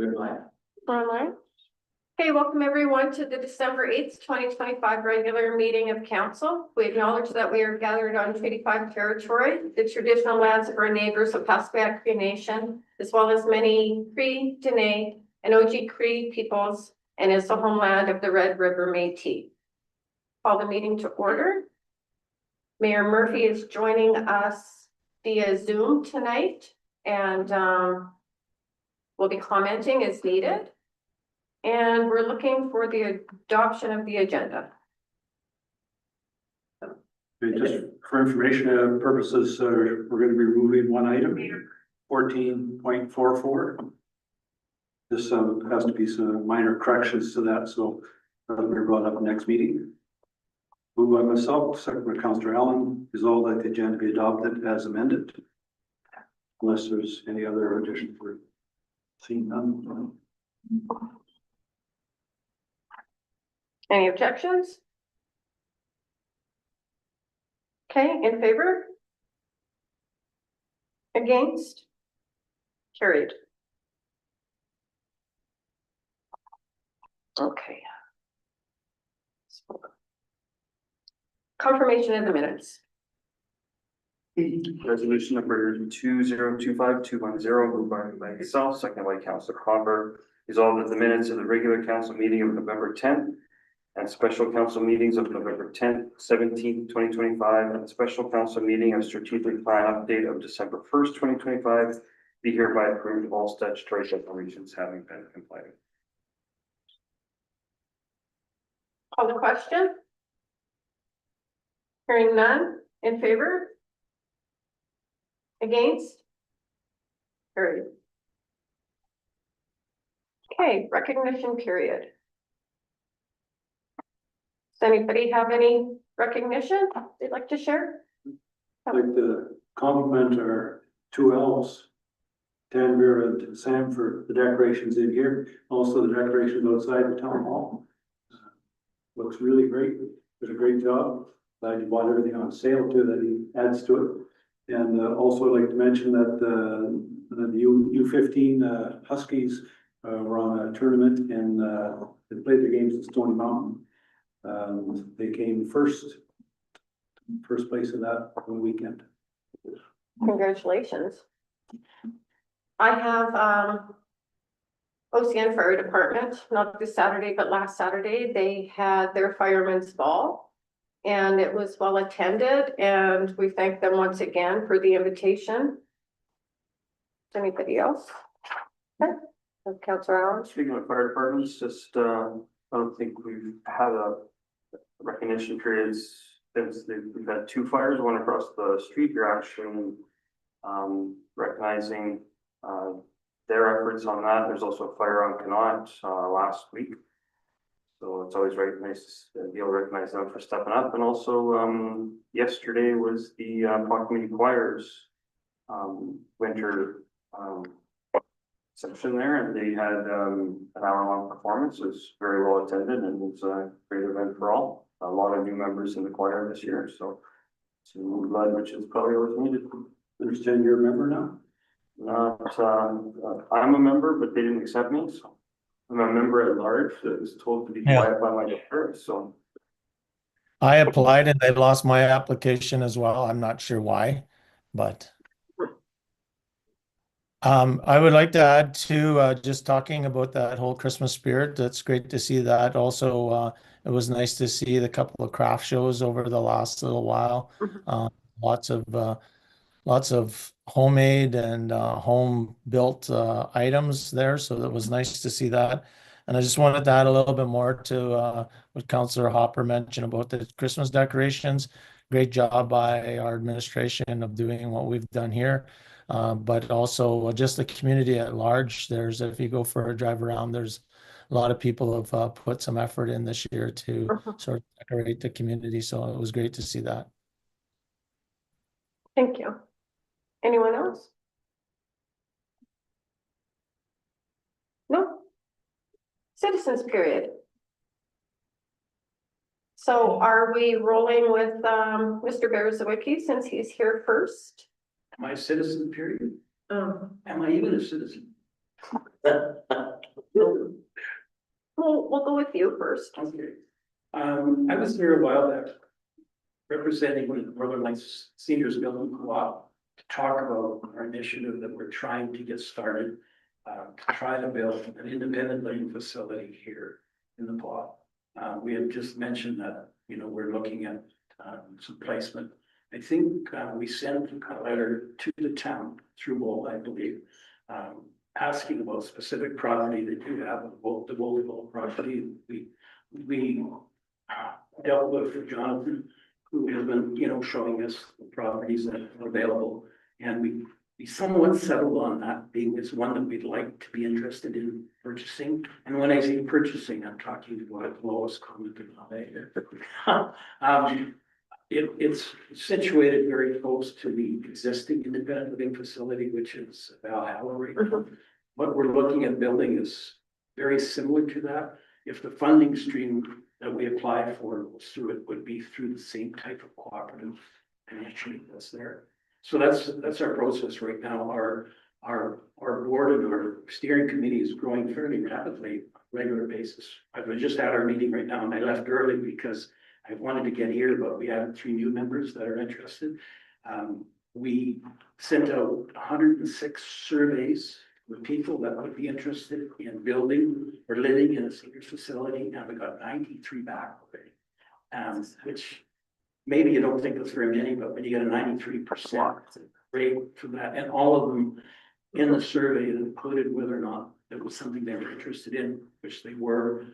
We're live. Online. Okay, welcome everyone to the December 8th, 2025 regular meeting of council. We acknowledge that we are gathered on Treaty 5 territory, the traditional lands of our neighbors of Pascagoula Cree Nation, as well as many Cree, Dene, and OG Cree peoples, and is the homeland of the Red River Métis. Call the meeting to order. Mayor Murphy is joining us via Zoom tonight, and will be commenting as needed. And we're looking for the adoption of the agenda. Just for information purposes, we're going to be removing one item, 14.44. This has to be some minor corrections to that, so that'll be brought up next meeting. Moved by myself, second by Councillor Allen, resolved that the agenda be adopted as amended. Unless there's any other additions, we're seeing none. Any objections? Okay, in favor? Against? Carried. Okay. Confirmation of the minutes. Resolution number 2025-210, moved by myself, second by Councillor Crawford. Resolved that the minutes of the regular council meeting of November 10th and special council meetings of November 10th, 17th, 2025, and special council meeting of strategic plan update of December 1st, 2025, be hereby approved, all statutory declarations having been complied with. Call the question. Hearing none, in favor? Against? Carried. Okay, recognition period. Does anybody have any recognition they'd like to share? I'd like to compliment our two elves, Tanvir and Sam, for the decorations in here, also the decorations outside the town hall. Looks really great. Did a great job. Glad you bought everything on sale too, that he adds to it. And also I'd like to mention that the U15 Huskies were on a tournament and they played their games at Stony Mountain. They came first place in that one weekend. Congratulations. I have OCN Fire Department, not this Saturday, but last Saturday, they had their fireman's ball. And it was well attended, and we thank them once again for the invitation. Anybody else? Okay. Councillor Allen. Speaking of fire departments, just I don't think we've had a recognition periods since we've had two fires, one across the street. You're actually recognizing their efforts on that. There's also a fire on Connaught last week. So it's always very nice to be able to recognize them for stepping up. And also yesterday was the Proximity Choirs winter section there, and they had an hour-long performance. It was very well attended and it was a great event for all. A lot of new members in the choir this year, so it's glad, which is probably what's needed. Understand you're a member now? Not, I'm a member, but they didn't accept me, so I'm a member at large that was told to be quiet by my daughter, so. I applied and they lost my application as well. I'm not sure why, but I would like to add to just talking about that whole Christmas spirit. That's great to see that. Also, it was nice to see the couple of craft shows over the last little while. Lots of homemade and home built items there. So that was nice to see that. And I just wanted to add a little bit more to what Councillor Hopper mentioned about the Christmas decorations. Great job by our administration of doing what we've done here. But also just the community at large. If you go for a drive around, there's a lot of people have put some effort in this year to sort of decorate the community. So it was great to see that. Thank you. Anyone else? No? Citizens period. So are we rolling with Mr. Berezowicki since he's here first? My citizen period? Oh. Am I even a citizen? we'll go with you first. Okay. I was here a while back representing the Northern Lights Seniors Building Co-op to talk about our initiative that we're trying to get started. To try to build an independent living facility here in the plot. We had just mentioned that, you know, we're looking at some placement. I think we sent a letter to the town through Wool, I believe, asking about specific property that you have, both the Woolville property. We dealt with Jonathan, who has been, you know, showing us the properties that are available. And we somewhat settled on that being as one that we'd like to be interested in purchasing. And when I say purchasing, I'm talking about lowest common denominator. It's situated very close to the existing independent living facility, which is Valhalla right now. What we're looking at building is very similar to that. If the funding stream that we apply for goes through, it would be through the same type of cooperative initiative that's there. So that's our process right now. Our board and our steering committee is growing fairly rapidly on a regular basis. I've just had our meeting right now and I left early because I wanted to get here, but we have 3 new members that are interested. We sent out 106 surveys with people that would be interested in building or living in a senior facility, and we got 93 back already. Which maybe you don't think that's very many, but when you get a 93% rate for that, and all of them in the survey, it included whether or not it was something they were interested in, which they were,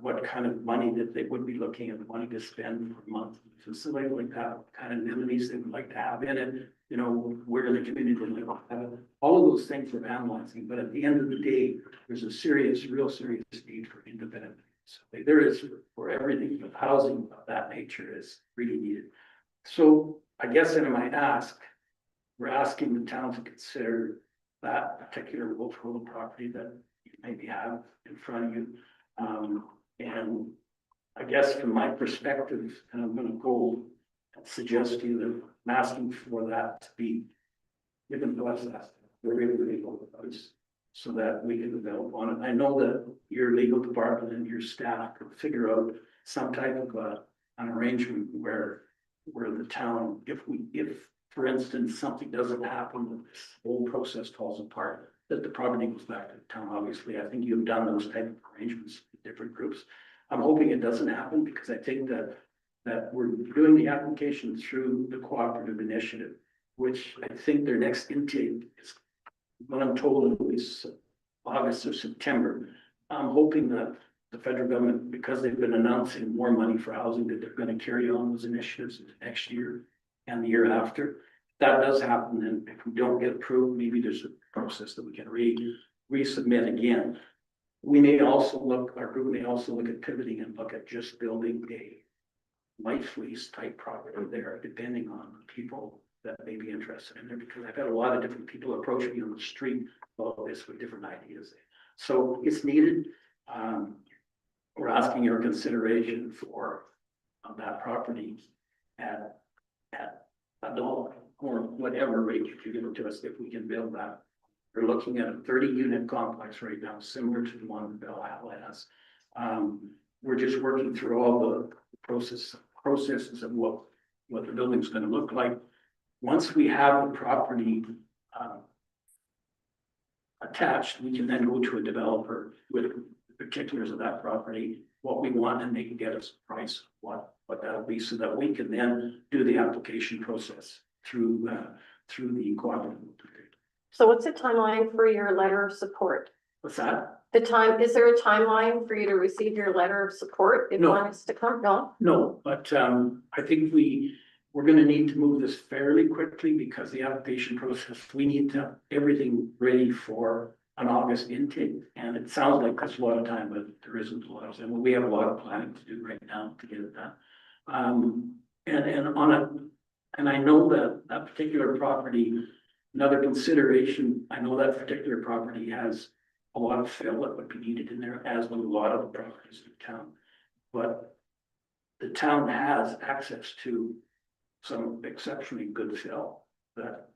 what kind of money that they would be looking at wanting to spend per month, facility like that, what kind of amenities they would like to have in it, you know, where in the community they live. All of those things we're analyzing, but at the end of the day, there's a real serious need for independent. So there is for everything, but housing of that nature is really needed. So I guess I might ask, we're asking the town to consider that particular Wolf Hollow property that you maybe have in front of you. And I guess from my perspective, and I'm gonna go and suggest to you that I'm asking for that to be given to us, we're really able to us, so that we can develop on it. I know that your legal department and your staff could figure out some type of an arrangement where the town, if for instance, something doesn't happen, that this whole process falls apart, that the property goes back to the town. Obviously, I think you've done those type of arrangements with different groups. I'm hoping it doesn't happen because I think that we're doing the application through the cooperative initiative, which I think their next intake is, what I'm told, is August or September. I'm hoping that the federal government, because they've been announcing more money for housing, that they're going to carry on those initiatives next year and the year after. If that does happen, then if we don't get approved, maybe there's a process that we can resubmit again. We may also our group may also look at pivoting and look at just building a life lease type property there, depending on people that may be interested in there, because I've had a lot of different people approach me on the street about this with different ideas. So it's needed. We're asking your consideration for that property at $1 or whatever rate you can give it to us if we can build that. We're looking at a 30-unit complex right now, similar to the one that Valhalla has. We're just working through all the processes of what the building's going to look like. Once we have the property attached, we can then go to a developer with the particulars of that property, what we want, and they can get us a price, what that'll be, so that we can then do the application process through the cooperative. So what's the timeline for your letter of support? What's that? Is there a timeline for you to receive your letter of support if No. one is to come? No? No, but I think we're gonna need to move this fairly quickly because the application process, we need to have everything ready for an August intake. And it sounds like there's a lot of time, but there isn't a lot of time. We have a lot of planning to do right now to get it done. And I know that particular property, another consideration, I know that particular property has a lot of fill that would be needed in there, as with a lot of the properties in town. But the town has access to some exceptionally good fill that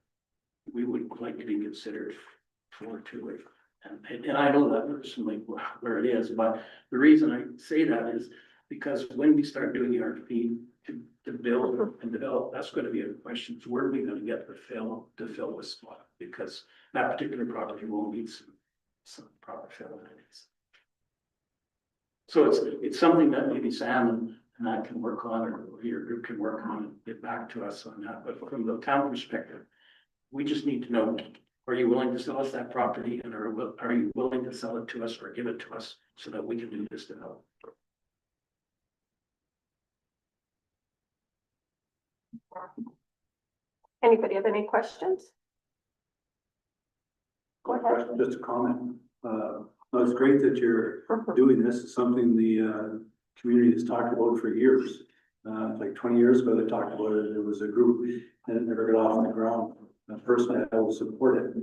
we would like to be considered for too. And I know that personally where it is, but the reason I say that is because when we start doing ERP to build and develop, that's gonna be a question, where are we gonna get the to fill this spot? Because that particular property will need some proper fill in it. So it's something that maybe Sam and I can work on, or your group can work on and get back to us on that, but from the town perspective, we just need to know, are you willing to sell us that property, and are you willing to sell it to us or give it to us so that we can do this development? Anybody have any questions? Go ahead. Just a comment. No, it's great that you're doing this. It's something the community has talked about for years. Like 20 years ago, they talked about it. There was a group and it never got off the ground. Personally, I will support it.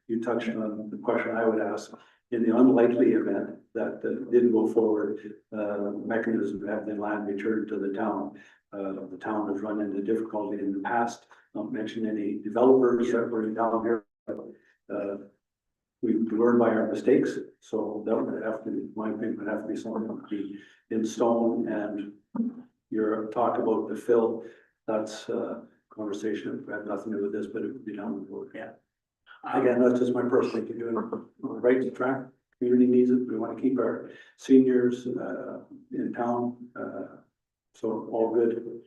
You touched on the question I would ask. In the unlikely event that didn't go forward, mechanism to have the land returned to the town. The town has run into difficulty in the past. Not mention any developers that were down here. We learn by our mistakes, so that would have to, in my opinion, would have to be something that would be in stone. And your talk about the fill, that's conversation that had nothing to do with this, but it would be down the road. Yeah. Again, that's just my personal opinion. Doing right to track. Community needs it. We want to keep our seniors in town. So all good.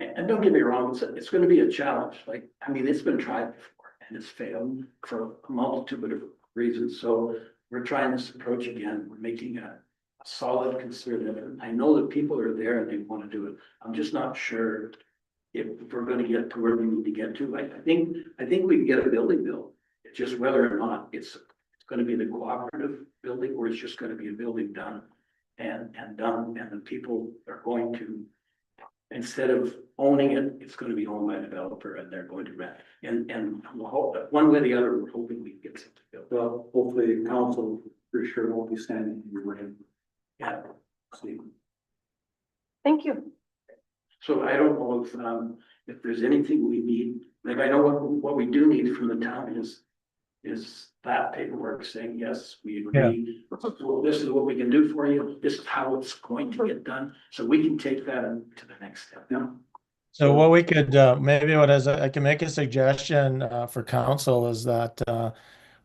And don't get me wrong, it's gonna be a challenge. Like, I mean, it's been tried before and it's failed for a multitude of reasons. So we're trying this approach again. We're making a solid conservative. I know that people are there and they want to do it. I'm just not sure if we're gonna get to where we need to get to. I think we can get a building built. It's just whether or not it's gonna be the cooperative building, or it's just gonna be a building done and done, and the people are going to, instead of owning it, it's gonna be owned by a developer and they're going to rent. And we'll hope that one way or the other, we're hoping we can get something built. Well, hopefully council for sure won't be standing in your way. Yeah. See. Thank you. So I don't know if there's anything we need, like I know what we do need from the town is that paperwork saying, yes, we agree. Well, this is what we can do for you. This is how it's going to get done. So we can take that to the next step. Yeah. So what we could, maybe I can make a suggestion for council is that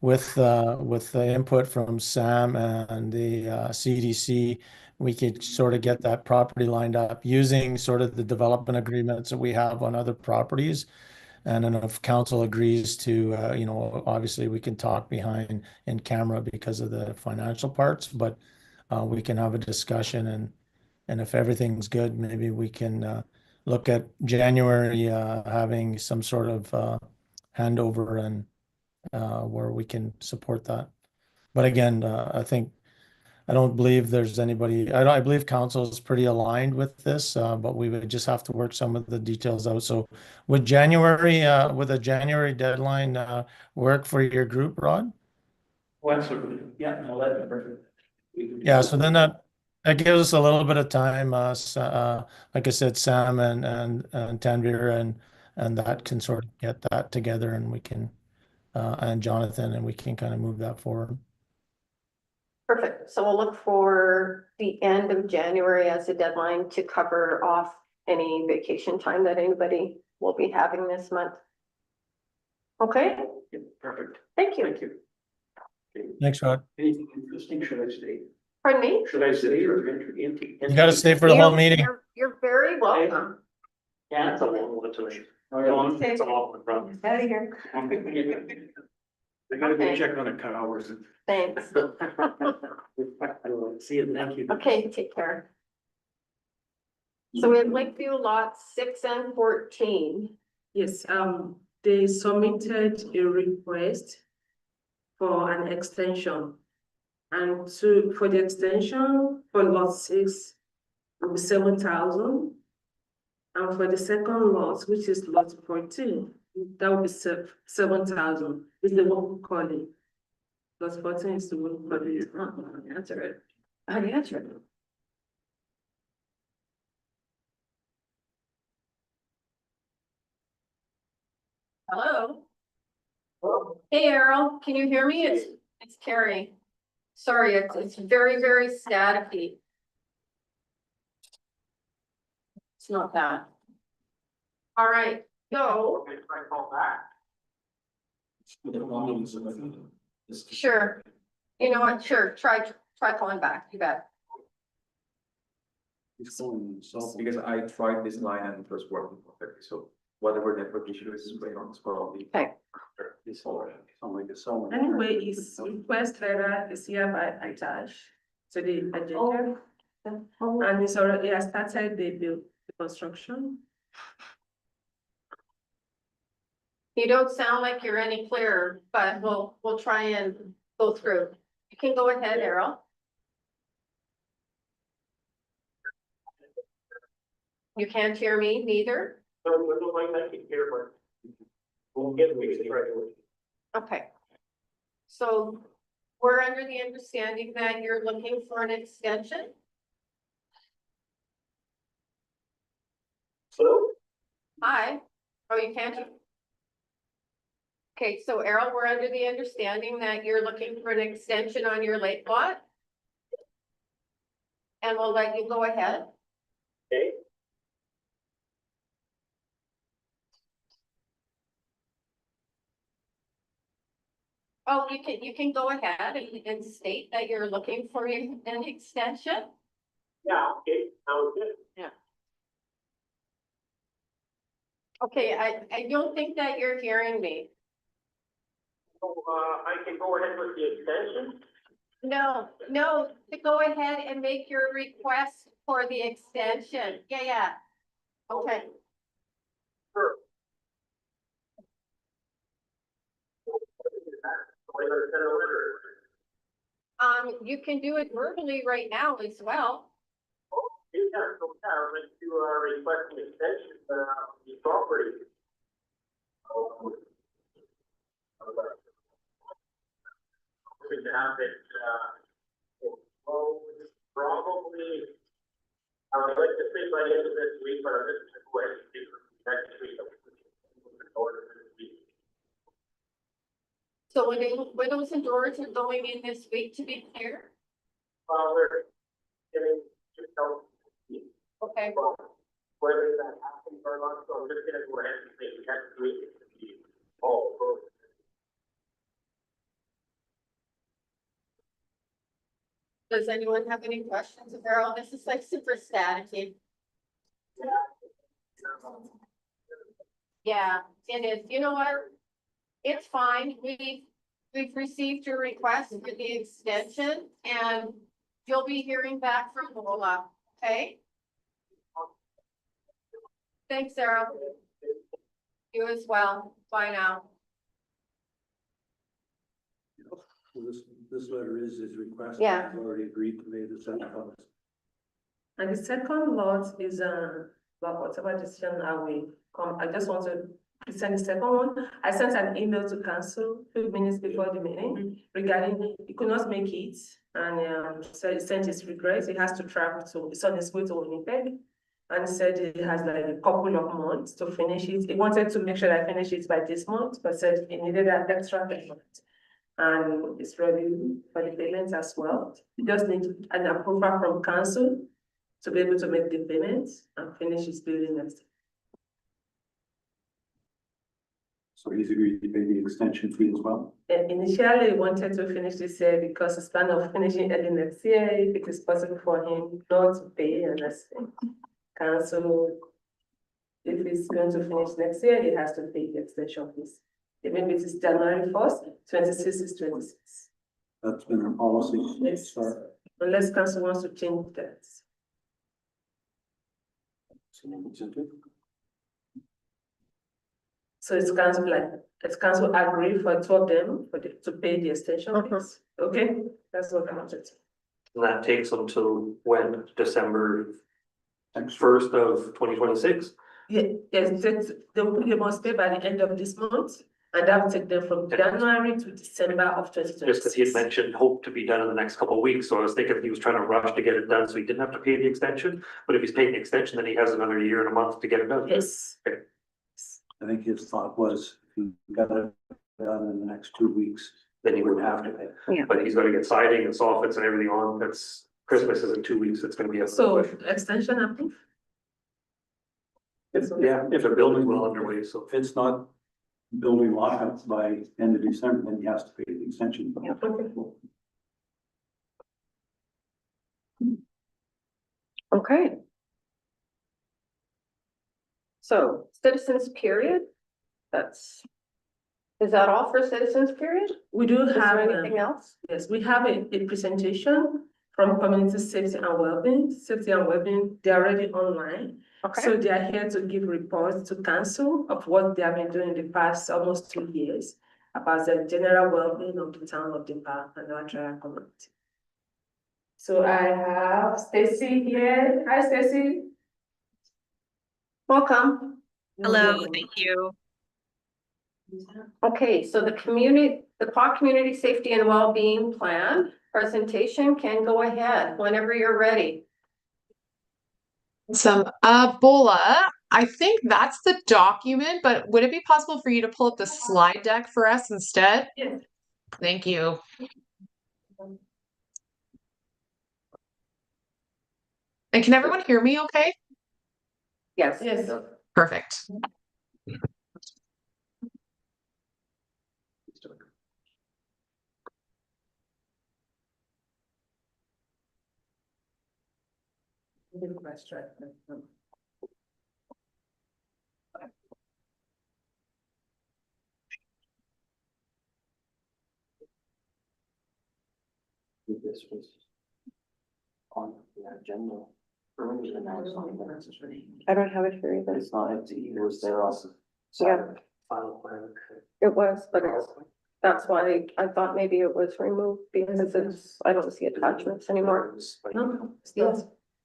with the input from Sam and the CDC, we could sort of get that property lined up using sort of the development agreements that we have on other properties. And then if council agrees to, obviously we can talk behind in camera because of the financial parts, but we can have a discussion, and if everything's good, maybe we can look at January having some sort of handover and where we can support that. But again, I don't believe there's anybody, I believe council is pretty aligned with this, but we would just have to work some of the details out. So would with a January deadline work for your group, Rod? Well, absolutely. Yeah, no, that's perfect. Yeah, so then that gives us a little bit of time, like I said, Sam and Tanvir and that can sort of get that together, and we can, and Jonathan, and we can kind of move that forward. Perfect. So we'll look for the end of January as a deadline to cover off any vacation time that anybody will be having this month. Okay, Yeah, perfect. thank you. Thank you. Okay. Thanks, Rod. Anything interesting? Should I stay? Pardon me? Should I stay or enter? You got to stay for the whole meeting. You're very welcome. Yeah, It's a long one today. Okay. It's a long one, bro. Out of here. I gotta go Okay. check on the cut hours. Thanks. See you, thank you. Okay, take care. So we have Lakeview lots 6 and 14. Yes, they submitted a request for an extension. And for the extension for lot 6, will be 7,000. And for the second lot, which is lot 14, that will be 7,000. Is the one we call it. Lot 14 is the one we call it. Answer it. How do you answer it? Hello? Hey, Errol, can you hear me? It's Carrie. Sorry, it's very, very staticky. It's not that. All right, so, sure. You know what, sure, try calling back, you bet. He's going so. Because I tried this line and it was working perfectly, so whatever network issue is going on, it's probably. Okay. This all. Sound like a song. Anyway, his request letter is hereby attached to the agenda. And he's already, he has started the construction. You don't sound like you're any clearer, but we'll try and go through. You can go ahead, Errol. You can't hear me neither? Okay. So we're under the understanding that you're looking for an extension? Hi, oh, you can't? Okay, so Errol, we're under the understanding that you're looking for an extension on your lake lot? And we'll let you go ahead. Okay. Oh, you can go ahead and state that you're looking for an extension? Yeah, okay, sounds good. Okay, I don't think that you're hearing me. So, I can go ahead with the extension? No, to go ahead and make your request for the extension. Yeah. Okay, Sure. Send a letter. you can do it verbally right now as well. Yeah, so, I'm going to, request an extension, the property. We can have it, probably, I would like to say by the end of this week, but I'm just going to go ahead and speak for next week. So windows and doors are going in this week, to be clear? We're getting, Okay, whether that happens or not, so I'm just gonna go ahead and say next week. Oh, does anyone have any questions of Errol? This is like super staticky. Yeah, it is. You know what? It's fine. We've received your request for the extension and you'll be hearing back from Lola, okay? Thanks, Sarah. You as well. Bye now. This letter is his request. Yeah. I've already agreed to pay the second cost. And the second lot is, about whatever decision I will come, I just want to send the second one. I sent an email to council 2 minutes before the meeting regarding, he could not make it. And, so he sent his regrets, he has to travel to, it's on his way to Winnipeg. And said he has like a couple of months to finish it. He wanted to make sure I finish it by this month, but said he needed an extra payment. And it's ready for the payments as well. He just needs an approval from council to be able to make the payments and finish his building next. So he's agreed to pay the extension fee as well. And initially, he wanted to finish this year because he's plan of finishing early next year, if it is possible for him not to pay and that's council. If he's going to finish next year, he has to pay the extension fees. Even if it is January 1st, 26 is 26. That's been our policy. Yes. Sorry. Unless council wants to change that. So it's council like, it's council agree for two of them to pay the extension fees. Okay, that's what I wanted. And that takes them to when, December 1st of 2026? Yeah, yes, they must pay by the end of this month, and that will take them from January to December of 2026. Just because he had mentioned hope to be done in the next couple of weeks, so I was thinking he was trying to rush to get it done, so he didn't have to pay the extension. But if he's paying the extension, then he has another year and a month to get it done. Yes. I think his thought was, if he got it done in the next 2 weeks, then he wouldn't have to pay. Yeah. But he's gonna get siding and soffits and everything on, that's, Christmas is in 2 weeks, it's gonna be a. So extension approved? Yeah, if the building's well underway, so. If it's not building lockups by end of December, then he has to pay the extension. Okay. So citizens period, is that all for citizens period? We do Is have, there anything else? yes, we have a presentation from Community Safety and Wellbeing. Safety and Wellbeing, they're already online. Okay, So they are here to give reports to council of what they have been doing in the past almost 2 years about the general well-being of the town of Dimba and our entire community. So I have Stacy here. Hi, Stacy. welcome. Hello, thank you. Okay, so the PAW Community Safety and Wellbeing Plan presentation can go ahead whenever you're ready. Some Bola, I think that's the document, but would it be possible for you to pull up the slide deck for us instead? Yes. Thank you. And can everyone hear me okay? Yes. Yes. Perfect. This was on the agenda. Earlier, now it's on the I don't have it here either. It's not empty, it was there also. Yeah. Final plan. It was, but that's why I thought maybe it was removed because I don't see attachments anymore. No, yes.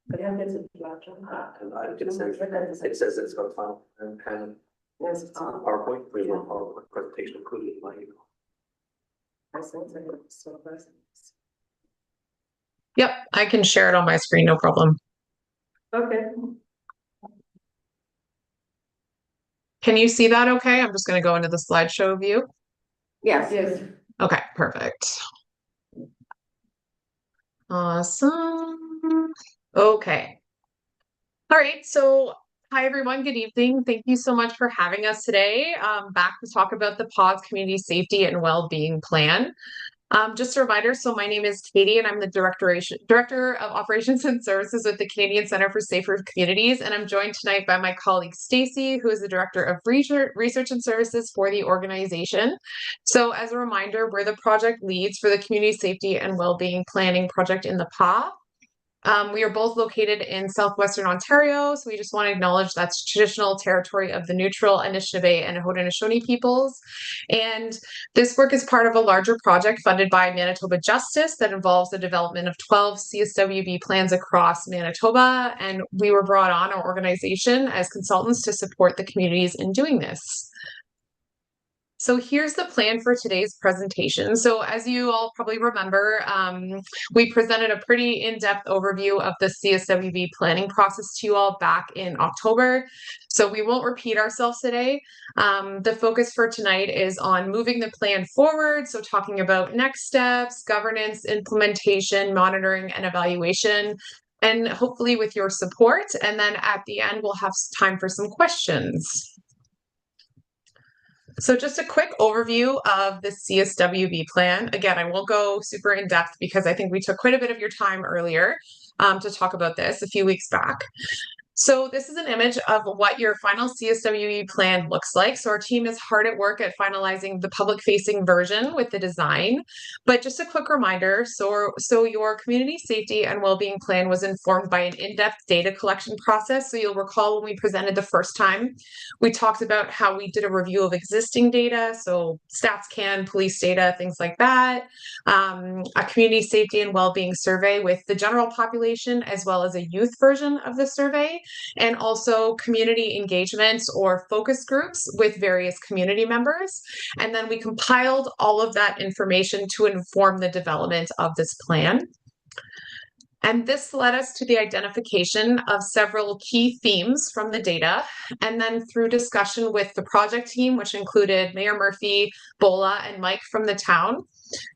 But I have this in black. It says it's got a final plan and Yes, it's on. PowerPoint, we have a PowerPoint presentation included in my email. Yep, I can share it on my screen, no problem. Okay. Can you see that okay? I'm just going to go into the slideshow view. Yes. Yes. Okay, perfect. Awesome. Okay. All right, so hi everyone, good evening. Thank you so much for having us today. Back to talk about the PAWS Community Safety and Wellbeing Plan. Just a reminder, so my name is Katie and I'm the Director of Operations and Services with the Canadian Centre for Safer Communities. And I'm joined tonight by my colleague Stacy, who is the Director of Research and Services for the organization. So as a reminder, we're the project leads for the Community Safety and Wellbeing Planning Project in the PAW. We are both located in southwestern Ontario, so we just want to acknowledge that's traditional territory of the Neutral, Anishinaabe, and Haudenosaunee peoples. And this work is part of a larger project funded by Manitoba Justice that involves the development of 12 CSWB plans across Manitoba. And we were brought on, our organization, as consultants to support the communities in doing this. So here's the plan for today's presentation. So as you all probably remember, we presented a pretty in-depth overview of the CSWB planning process to you all back in October. So we won't repeat ourselves today. The focus for tonight is on moving the plan forward. So talking about next steps, governance, implementation, monitoring, and evaluation, and hopefully with your support. And then at the end, we'll have time for some questions. So just a quick overview of the CSWB plan. Again, I won't go super in depth because I think we took quite a bit of your time earlier to talk about this a few weeks back. So this is an image of what your final CSWB plan looks like. So our team is hard at work at finalizing the public-facing version with the design. But just a quick reminder, so your community safety and well-being plan was informed by an in-depth data collection process. So you'll recall when we presented the first time, we talked about how we did a review of existing data, so StatsCan, police data, things like that, a community safety and well-being survey with the general population, as well as a youth version of the survey, and also community engagements or focus groups with various community members. And then we compiled all of that information to inform the development of this plan. And this led us to the identification of several key themes from the data. And then through discussion with the project team, which included Mayor Murphy, Bola, and Mike from the town,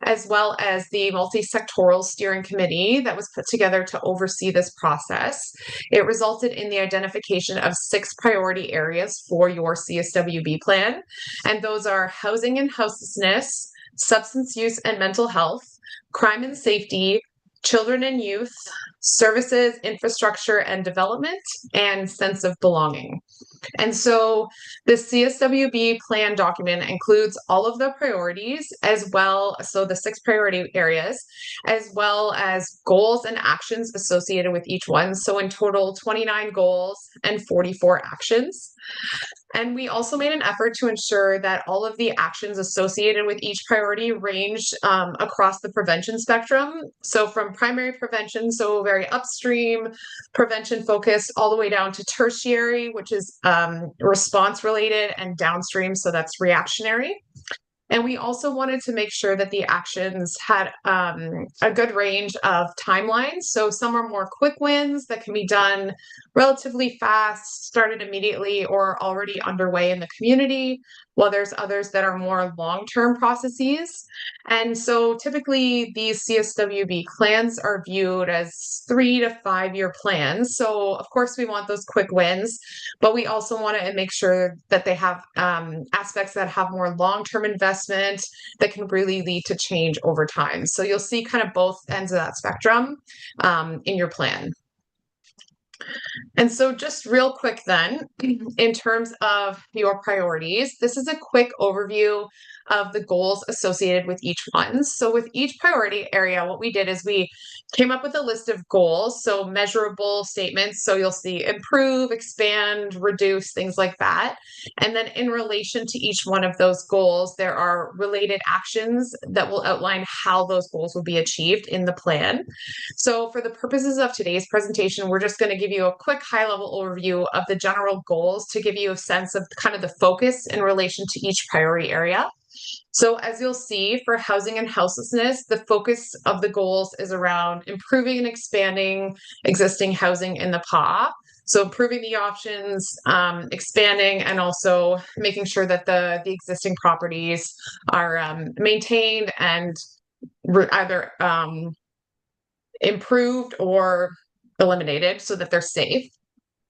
as well as the multi-sectoral steering committee that was put together to oversee this process. It resulted in the identification of 6 priority areas for your CSWB plan. And those are housing and houselessness, substance use and mental health, crime and safety, children and youth, services, infrastructure and development, and sense of belonging. And so the CSWB plan document includes all of the priorities as well, so the 6 priority areas, as well as goals and actions associated with each one. So in total, 29 goals and 44 actions. And we also made an effort to ensure that all of the actions associated with each priority range across the prevention spectrum. So from primary prevention, so very upstream prevention focused, all the way down to tertiary, which is response related, and downstream, so that's reactionary. And we also wanted to make sure that the actions had a good range of timelines. So some are more quick wins that can be done relatively fast, started immediately, or already underway in the community, while there's others that are more long-term processes. And so typically these CSWB plans are viewed as 3 to 5 year plans. So of course we want those quick wins, but we also want to make sure that they have aspects that have more long-term investment that can really lead to change over time. So you'll see kind of both ends of that spectrum in your plan. And so just real quick then, in terms of your priorities, this is a quick overview of the goals associated with each one. So with each priority area, what we did is we came up with a list of goals, so measurable statements. So you'll see improve, expand, reduce, things like that. And then in relation to each one of those goals, there are related actions that will outline how those goals will be achieved in the plan. So for the purposes of today's presentation, we're just going to give you a quick high-level overview of the general goals to give you a sense of kind of the focus in relation to each priority area. So as you'll see, for housing and houselessness, the focus of the goals is around improving and expanding existing housing in the PA. So improving the options, expanding, and also making sure that the existing properties are maintained and either improved or eliminated so that they're safe.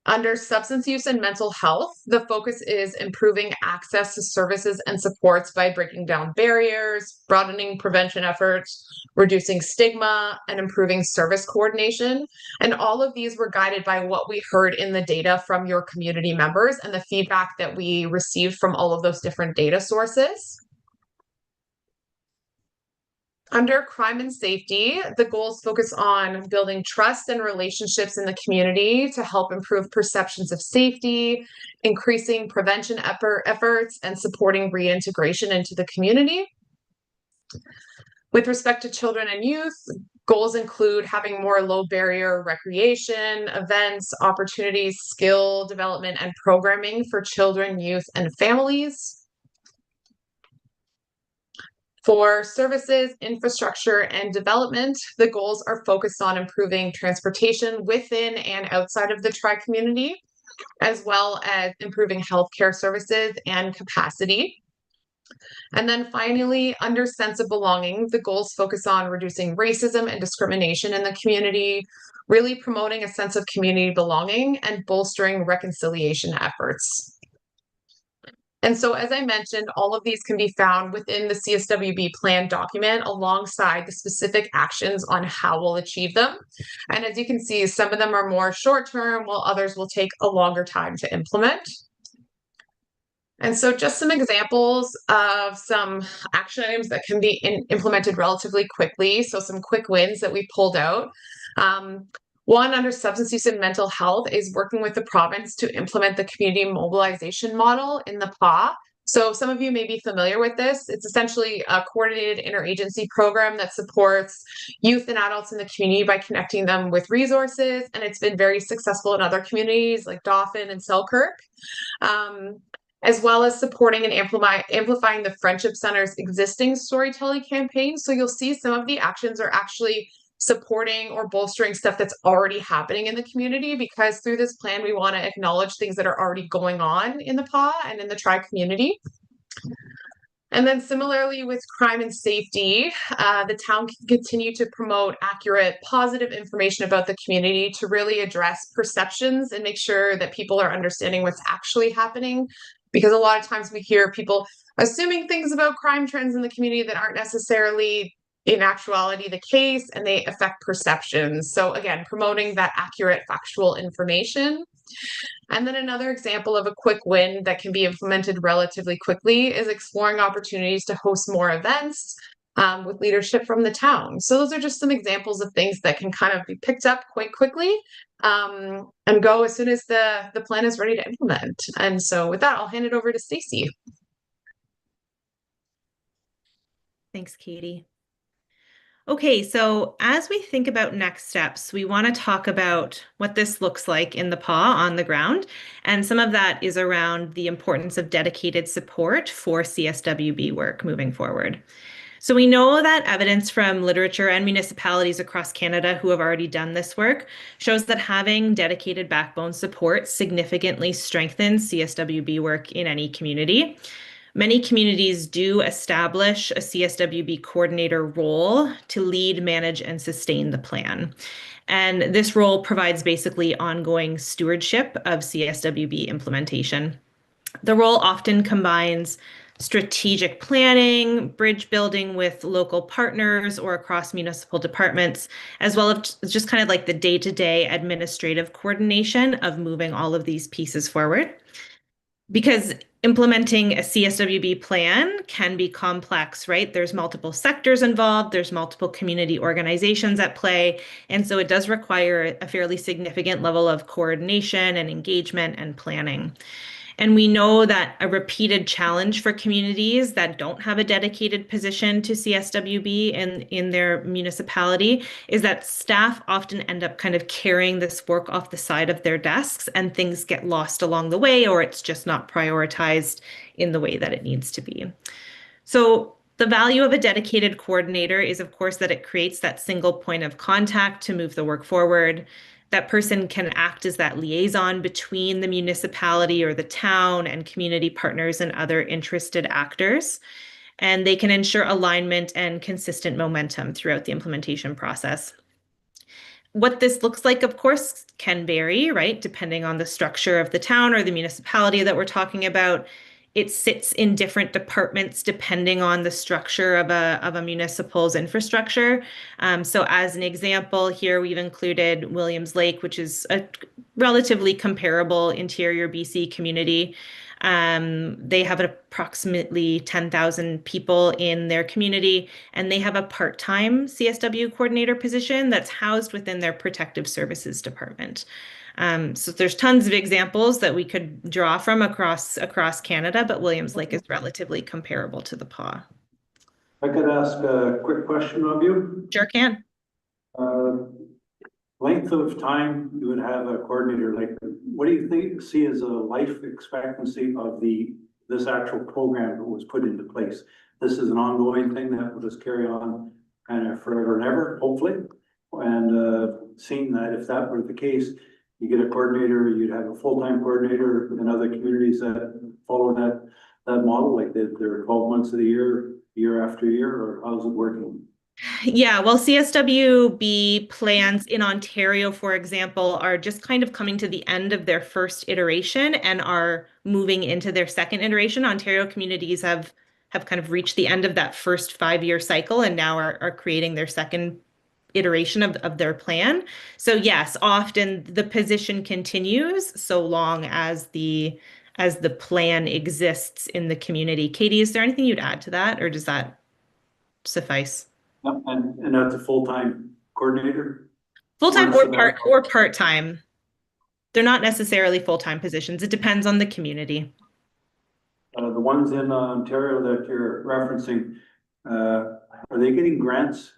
Under substance use and mental health, the focus is improving access to services and supports by breaking down barriers, broadening prevention efforts, reducing stigma, and improving service coordination. And all of these were guided by what we heard in the data from your community members and the feedback that we received from all of those different data sources. Under crime and safety, the goals focus on building trust and relationships in the community to help improve perceptions of safety, increasing prevention efforts, and supporting reintegration into the community. With respect to children and youth, goals include having more low barrier recreation, events, opportunities, skill development, and programming for children, youth, and families. For services, infrastructure, and development, the goals are focused on improving transportation within and outside of the tri-community, as well as improving healthcare services and capacity. And then finally, under sense of belonging, the goals focus on reducing racism and discrimination in the community, really promoting a sense of community belonging and bolstering reconciliation efforts. And so, as I mentioned, all of these can be found within the CSWB plan document alongside the specific actions on how we'll achieve them. And as you can see, some of them are more short-term, while others will take a longer time to implement. And so just some examples of some action items that can be implemented relatively quickly. So some quick wins that we pulled out. One, under substance use and mental health, is working with the province to implement the community mobilization model in the PA. So some of you may be familiar with this. It's essentially a coordinated interagency program that supports youth and adults in the community by connecting them with resources. And it's been very successful in other communities like Dauphin and Selkirk. As well as supporting and amplifying the Friendship Center's existing storytelling campaign. So you'll see some of the actions are actually supporting or bolstering stuff that's already happening in the community, because through this plan, we want to acknowledge things that are already going on in the PA and in the Tri community. And then similarly with crime and safety, the town can continue to promote accurate, positive information about the community to really address perceptions and make sure that people are understanding what's actually happening. Because a lot of times we hear people assuming things about crime trends in the community that aren't necessarily in actuality the case, and they affect perceptions. So again, promoting that accurate, factual information. And then another example of a quick win that can be implemented relatively quickly is exploring opportunities to host more events with leadership from the town. So those are just some examples of things that can kind of be picked up quite quickly and go as soon as the plan is ready to implement. And so with that, I'll hand it over to Stacy. Thanks, Katie. Okay, so as we think about next steps, we want to talk about what this looks like in the PA on the ground. And some of that is around the importance of dedicated support for CSWB work moving forward. So we know that evidence from literature and municipalities across Canada who have already done this work shows that having dedicated backbone support significantly strengthens CSWB work in any community. Many communities do establish a CSWB coordinator role to lead, manage, and sustain the plan. And this role provides basically ongoing stewardship of CSWB implementation. The role often combines strategic planning, bridge building with local partners or across municipal departments, as well as just kind of like the day-to-day administrative coordination of moving all of these pieces forward. Because implementing a CSWB plan can be complex, right? There's multiple sectors involved, there's multiple community organizations at play, and so it does require a fairly significant level of coordination and engagement and planning. And we know that a repeated challenge for communities that don't have a dedicated position to CSWB in their municipality is that staff often end up kind of carrying this work off the side of their desks and things get lost along the way, or it's just not prioritized in the way that it needs to be. So the value of a dedicated coordinator is, of course, that it creates that single point of contact to move the work forward. That person can act as that liaison between the municipality or the town and community partners and other interested actors. And they can ensure alignment and consistent momentum throughout the implementation process. What this looks like, of course, can vary, right? Depending on the structure of the town or the municipality that we're talking about. It sits in different departments depending on the structure of a municipal's infrastructure. So as an example, here we've included Williams Lake, which is a relatively comparable interior BC community. They have approximately 10,000 people in their community, and they have a part-time CSW coordinator position that's housed within their protective services department. So there's tons of examples that we could draw from across Canada, but Williams Lake is relatively comparable to the PA. I could ask a quick question of you. Sure can. Length of time you would have a coordinator, like what do you see as a life expectancy of this actual program that was put into place? This is an ongoing thing that will just carry on kind of forever and ever, hopefully. And seeing that if that were the case, you get a coordinator, you'd have a full-time coordinator in other communities that follow that model, like they're 12 months of the year after year, or how's it working? Yeah, well, CSWB plans in Ontario, for example, are just kind of coming to the end of their first iteration and are moving into their second iteration. Ontario communities have kind of reached the end of that first 5-year cycle and now are creating their second iteration of their plan. So yes, often the position continues so long as the plan exists in the community. Katie, is there anything you'd add to that, or does that suffice? Yep, and that's a full-time coordinator? Full-time or part-time. They're not necessarily full-time positions. It depends on the community. The ones in Ontario that you're referencing, are they getting grants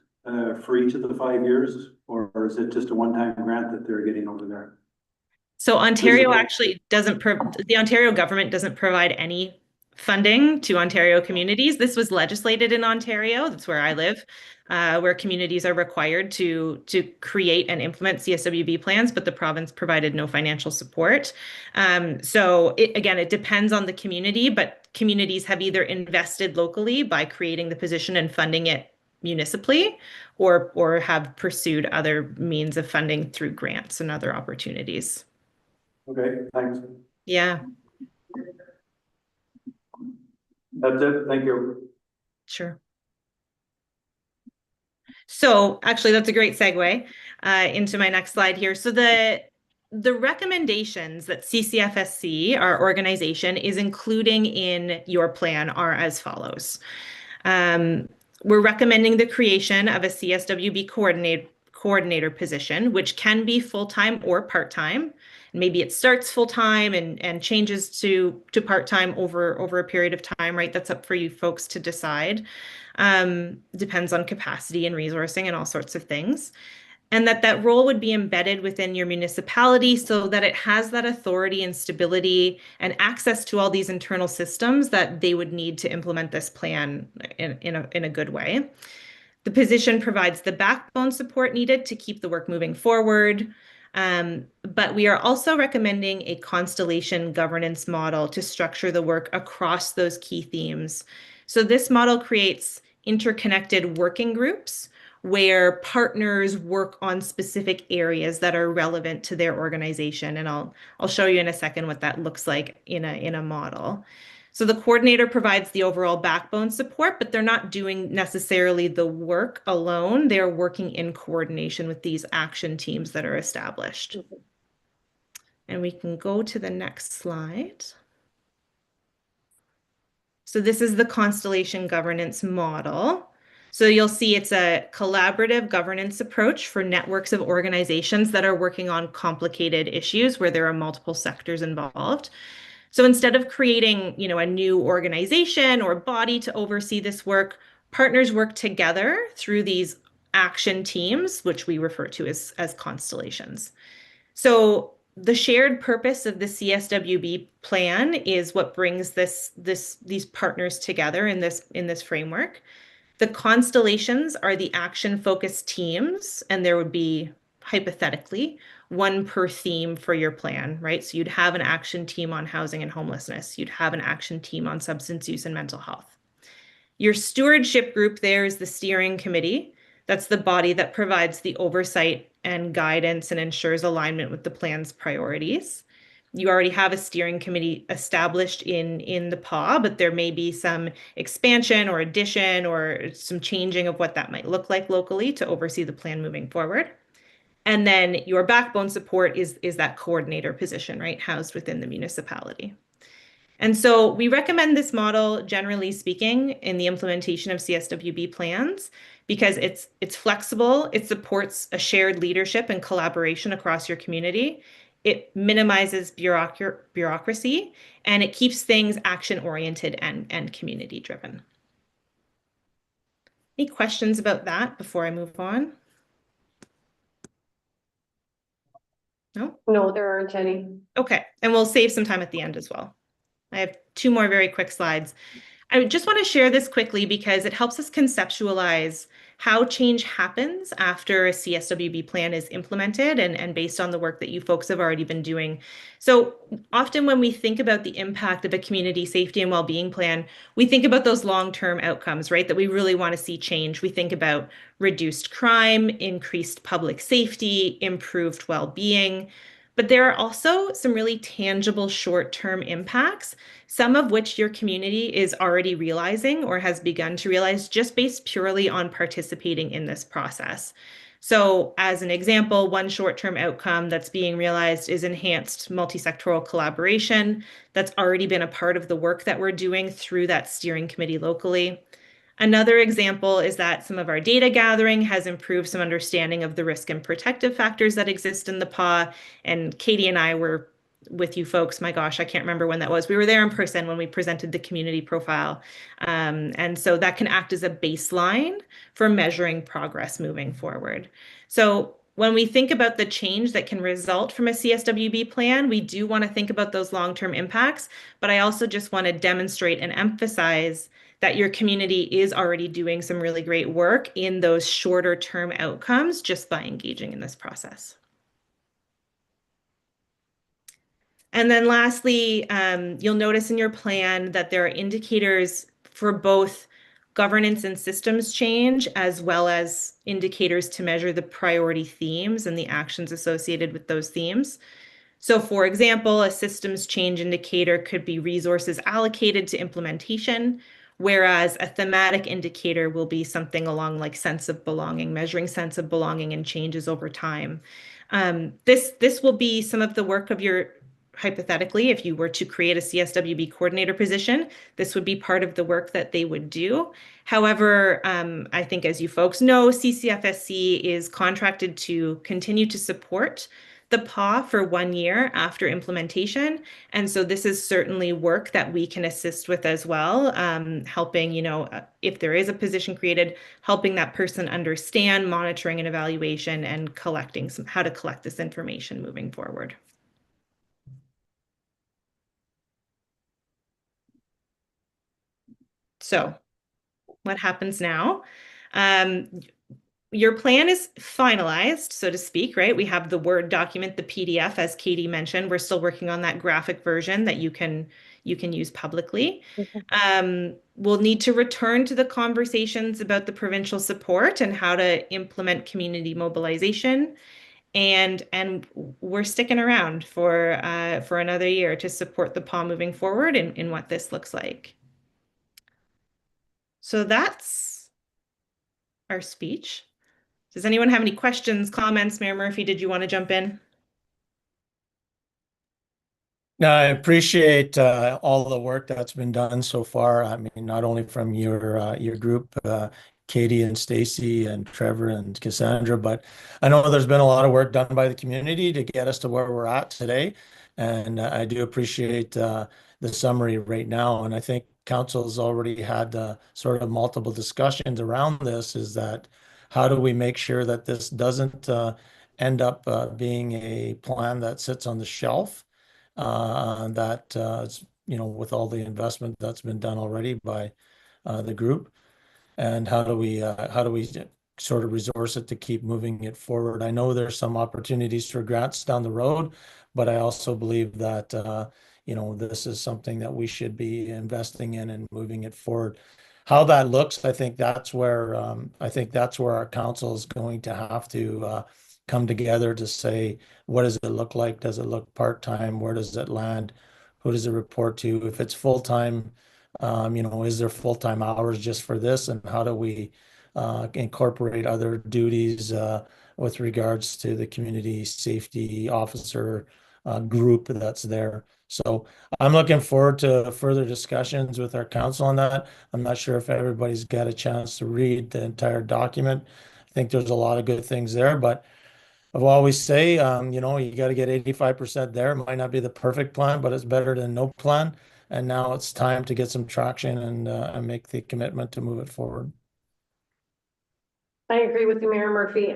for each of the 5 years, or is it just a one-time grant that they're getting over there? So Ontario actually doesn't, the Ontario government doesn't provide any funding to Ontario communities. This was legislated in Ontario. That's where I live, where communities are required to create and implement CSWB plans, but the province provided no financial support. So again, it depends on the community, but communities have either invested locally by creating the position and funding it municipally, or have pursued other means of funding through grants and other opportunities. Okay, thanks. Yeah, That's it. Thank you. sure. So actually, that's a great segue into my next slide here. So the recommendations that CCFSC, our organization, is including in your plan are as follows. We're recommending the creation of a CSWB coordinator position, which can be full-time or part-time. Maybe it starts full-time and changes to part-time over a period of time, right? That's up for you folks to decide. Depends on capacity and resourcing and all sorts of things. And that role would be embedded within your municipality so that it has that authority and stability and access to all these internal systems that they would need to implement this plan in a good way. The position provides the backbone support needed to keep the work moving forward. But we are also recommending a constellation governance model to structure the work across those key themes. So this model creates interconnected working groups where partners work on specific areas that are relevant to their organization. And I'll show you in a second what that looks like in a model. So the coordinator provides the overall backbone support, but they're not doing necessarily the work alone. They're working in coordination with these action teams that are established. And we can go to the next slide. So this is the constellation governance model. So you'll see it's a collaborative governance approach for networks of organizations that are working on complicated issues where there are multiple sectors involved. So instead of creating, a new organization or body to oversee this work, partners work together through these action teams, which we refer to as constellations. So the shared purpose of the CSWB plan is what brings these partners together in this framework. The constellations are the action-focused teams, and there would be, hypothetically, one per theme for your plan, right? So you'd have an action team on housing and homelessness. You'd have an action team on substance use and mental health. Your stewardship group there is the steering committee. That's the body that provides the oversight and guidance and ensures alignment with the plan's priorities. You already have a steering committee established in the PAW, but there may be some expansion or addition or some changing of what that might look like locally to oversee the plan moving forward. And then your backbone support is that coordinator position, right, housed within the municipality. And so we recommend this model, generally speaking, in the implementation of CSWB plans because it's flexible, it supports a shared leadership and collaboration across your community. It minimizes bureaucracy, and it keeps things action-oriented and community-driven. Any questions about that before I move on? No? No, there aren't any. Okay, and we'll save some time at the end as well. I have two more very quick slides. I just want to share this quickly because it helps us conceptualize how change happens after a CSWB plan is implemented and based on the work that you folks have already been doing. So often when we think about the impact of a community safety and well-being plan, we think about those long-term outcomes, right, that we really want to see change. We think about reduced crime, increased public safety, improved well-being. But there are also some really tangible short-term impacts, some of which your community is already realizing or has begun to realize just based purely on participating in this process. So as an example, one short-term outcome that's being realized is enhanced multi-sectoral collaboration. That's already been a part of the work that we're doing through that steering committee locally. Another example is that some of our data gathering has improved some understanding of the risk and protective factors that exist in the PAW. And Katie and I were with you folks, my gosh, I can't remember when that was. We were there in person when we presented the community profile. And so that can act as a baseline for measuring progress moving forward. So when we think about the change that can result from a CSWB plan, we do want to think about those long-term impacts, but I also just want to demonstrate and emphasize that your community is already doing some really great work in those shorter term outcomes just by engaging in this process. And then lastly, you'll notice in your plan that there are indicators for both governance and systems change, as well as indicators to measure the priority themes and the actions associated with those themes. So for example, a systems change indicator could be resources allocated to implementation, whereas a thematic indicator will be something along like sense of belonging, measuring sense of belonging and changes over time. This will be some of the work of your, hypothetically, if you were to create a CSWB coordinator position, this would be part of the work that they would do. However, I think as you folks know, CCFSC is contracted to continue to support the PAW for 1 year after implementation. And so this is certainly work that we can assist with as well, helping, if there is a position created, helping that person understand monitoring and evaluation and collecting how to collect this information moving forward. So what happens now? Your plan is finalized, so to speak, right? We have the Word document, the PDF, as Katie mentioned. We're still working on that graphic version that you can use publicly. We'll need to return to the conversations about the provincial support and how to implement community mobilization. And we're sticking around for another year to support the PAW moving forward in what this looks like. So that's our speech. Does anyone have any questions, comments? Mayor Murphy, did you want to jump in? No, I appreciate all the work that's been done so far. I mean, not only from your group, Katie and Stacy and Trevor and Cassandra, but I know there's been a lot of work done by the community to get us to where we're at today. And I do appreciate the summary right now. And I think council's already had sort of multiple discussions around this, is that how do we make sure that this doesn't end up being a plan that sits on the shelf, that with all the investment that's been done already by the group, and how do we sort of resource it to keep moving it forward? I know there's some opportunities for grants down the road, but I also believe that this is something that we should be investing in and moving it forward. How that looks, I think that's where our council is going to have to come together to say, what does it look like? Does it look part-time? Where does it land? Who does it report to? If it's full-time, is there full-time hours just for this? And how do we incorporate other duties with regards to the community safety officer group that's there? So I'm looking forward to further discussions with our council on that. I'm not sure if everybody's got a chance to read the entire document. I think there's a lot of good things there, but I've always say, you got to get 85% there. It might not be the perfect plan, but it's better than no plan. And now it's time to get some traction and make the commitment to move it forward. I agree with you, Mayor Murphy.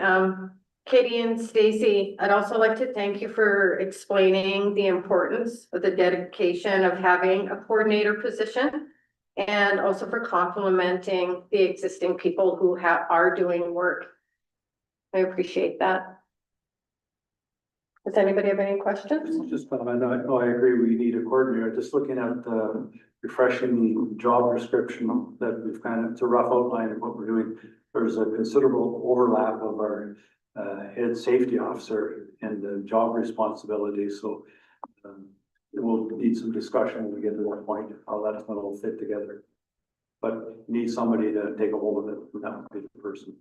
Katie and Stacy, I'd also like to thank you for explaining the importance of the dedication of having a coordinator position, and also for complimenting the existing people who are doing work. I appreciate that. Does anybody have any questions? Just comment, I agree, we need a coordinator. Just looking at refreshing the job description that we've it's a rough outline of what we're doing. There's a considerable overlap of our head safety officer and the job responsibilities. So we'll need some discussion when we get to that point, how that's going to all fit together. But need somebody to take a hold of it, and that would be the person.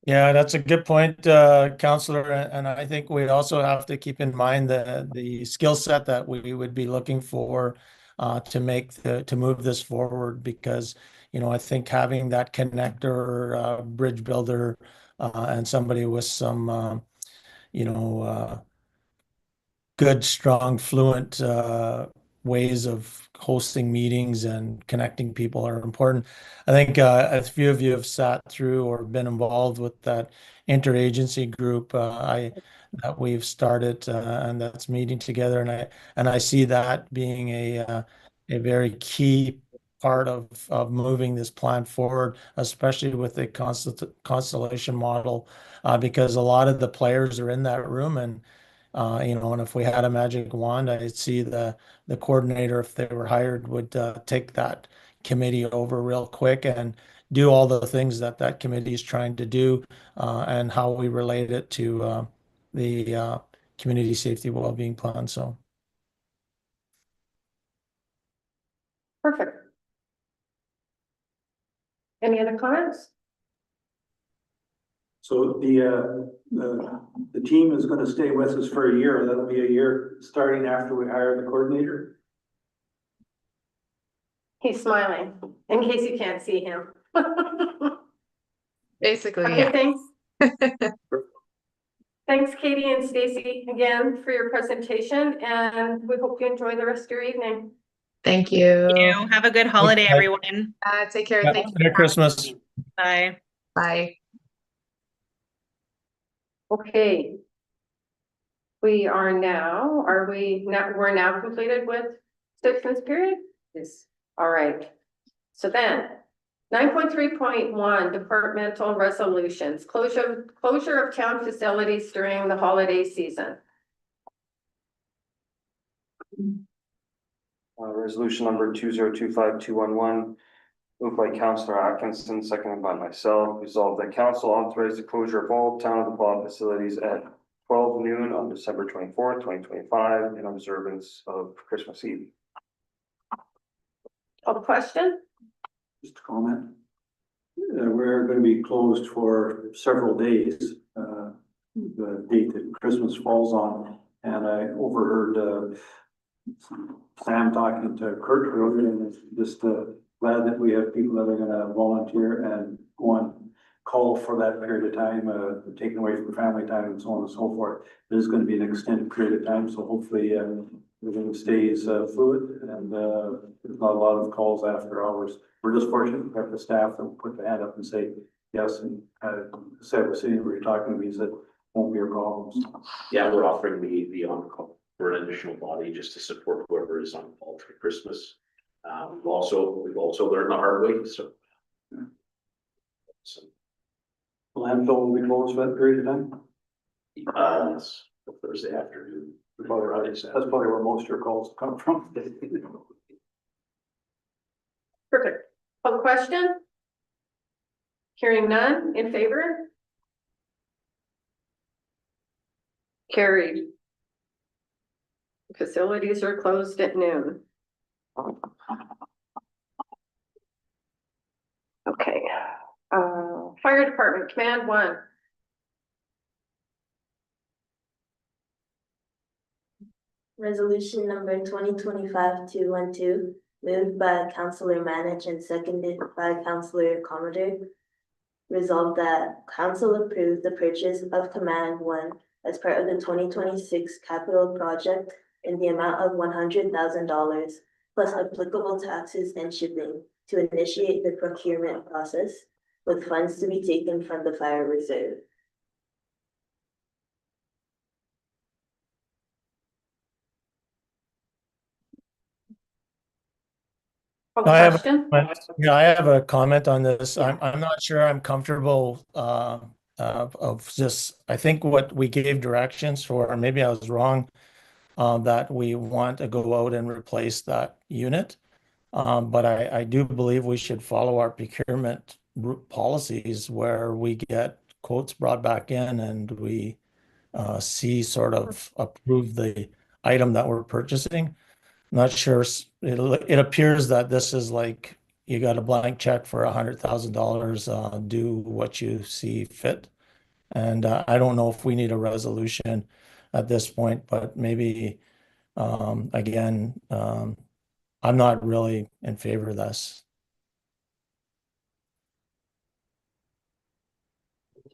Yeah, that's a good point, Councillor. And I think we also have to keep in mind the skill set that we would be looking for to move this forward, because I think having that connector, bridge builder, and somebody with some good, strong, fluent ways of hosting meetings and connecting people are important. I think a few of you have sat through or been involved with that interagency group that we've started and that's meeting together, and I see that being a very key part of moving this plan forward, especially with the constellation model, because a lot of the players are in that room, and and if we had a magic wand, I'd see the coordinator, if they were hired, would take that committee over real quick and do all the things that committee is trying to do, and how we relate it to the community safety wellbeing plan. So. Perfect. Any other comments? So the team is gonna stay with us for a year. That'll be a year starting after we hire the coordinator. He's smiling, in case you can't see him. Basically, Okay, yeah. thanks. Thanks, Katie and Stacy, again for your presentation, and we hope you enjoy the rest of your evening. Thank you. Have a good holiday, Okay. everyone. Take care. Yeah, Thank you. Merry Christmas. Bye. Bye. Okay. We're now completed with citizens period? Yes. All right. So then, 9.3.1 departmental resolutions, closure of town facilities during the holiday season. Resolution number 2025-211, moved by Councillor Atkinson, seconded by myself. Resolved that council authorize the closure of all town of the Paw facilities at 12 noon on December 24th, 2025, in observance of Christmas Eve. Call the question? Just a comment. We're gonna be closed for several days, the date that Christmas falls on. And I overheard Sam talking to Kurt earlier, and it's just glad that we have people that are gonna volunteer and go on call for that period of time, taken away from family time and so on and so forth. There's gonna be an extended period of time, so hopefully everything stays fluid and there's not a lot of calls after hours. We're just fortunate to have the staff that will put the hand up and say yes, and Seth was sitting where you're talking to me, he said won't be a problem. So. Yeah, we're offering the on-call for an additional body just to support whoever is on call for Christmas. We've also learned the hard way, so. The landfill will be closed for that period of time? It's Thursday afternoon. That's probably where most of your calls come from. Perfect. Call the question? Hearing none, in favor? Carried. Facilities are closed at noon. Okay. Fire Department, Command 1. Resolution number 2025-212, moved by Councillor Manich and seconded by Councillor Commodore. Resolved that council approve the purchase of Command 1 as part of the 2026 capital project in the amount of $100,000 plus applicable taxes and shipping to initiate the procurement process, with funds to be taken from the fire reserve. I have a comment on this. I'm not sure I'm comfortable of just, I think what we gave directions for, or maybe I was wrong, that we want to go out and replace that unit. But I do believe we should follow our procurement policies where we get quotes brought back in and we see sort of approve the item that we're purchasing. Not sure. It appears that this is like you got a blank check for $100,000. Do what you see fit, and I don't know if we need a resolution at this point, but maybe again, I'm not really in favor of this.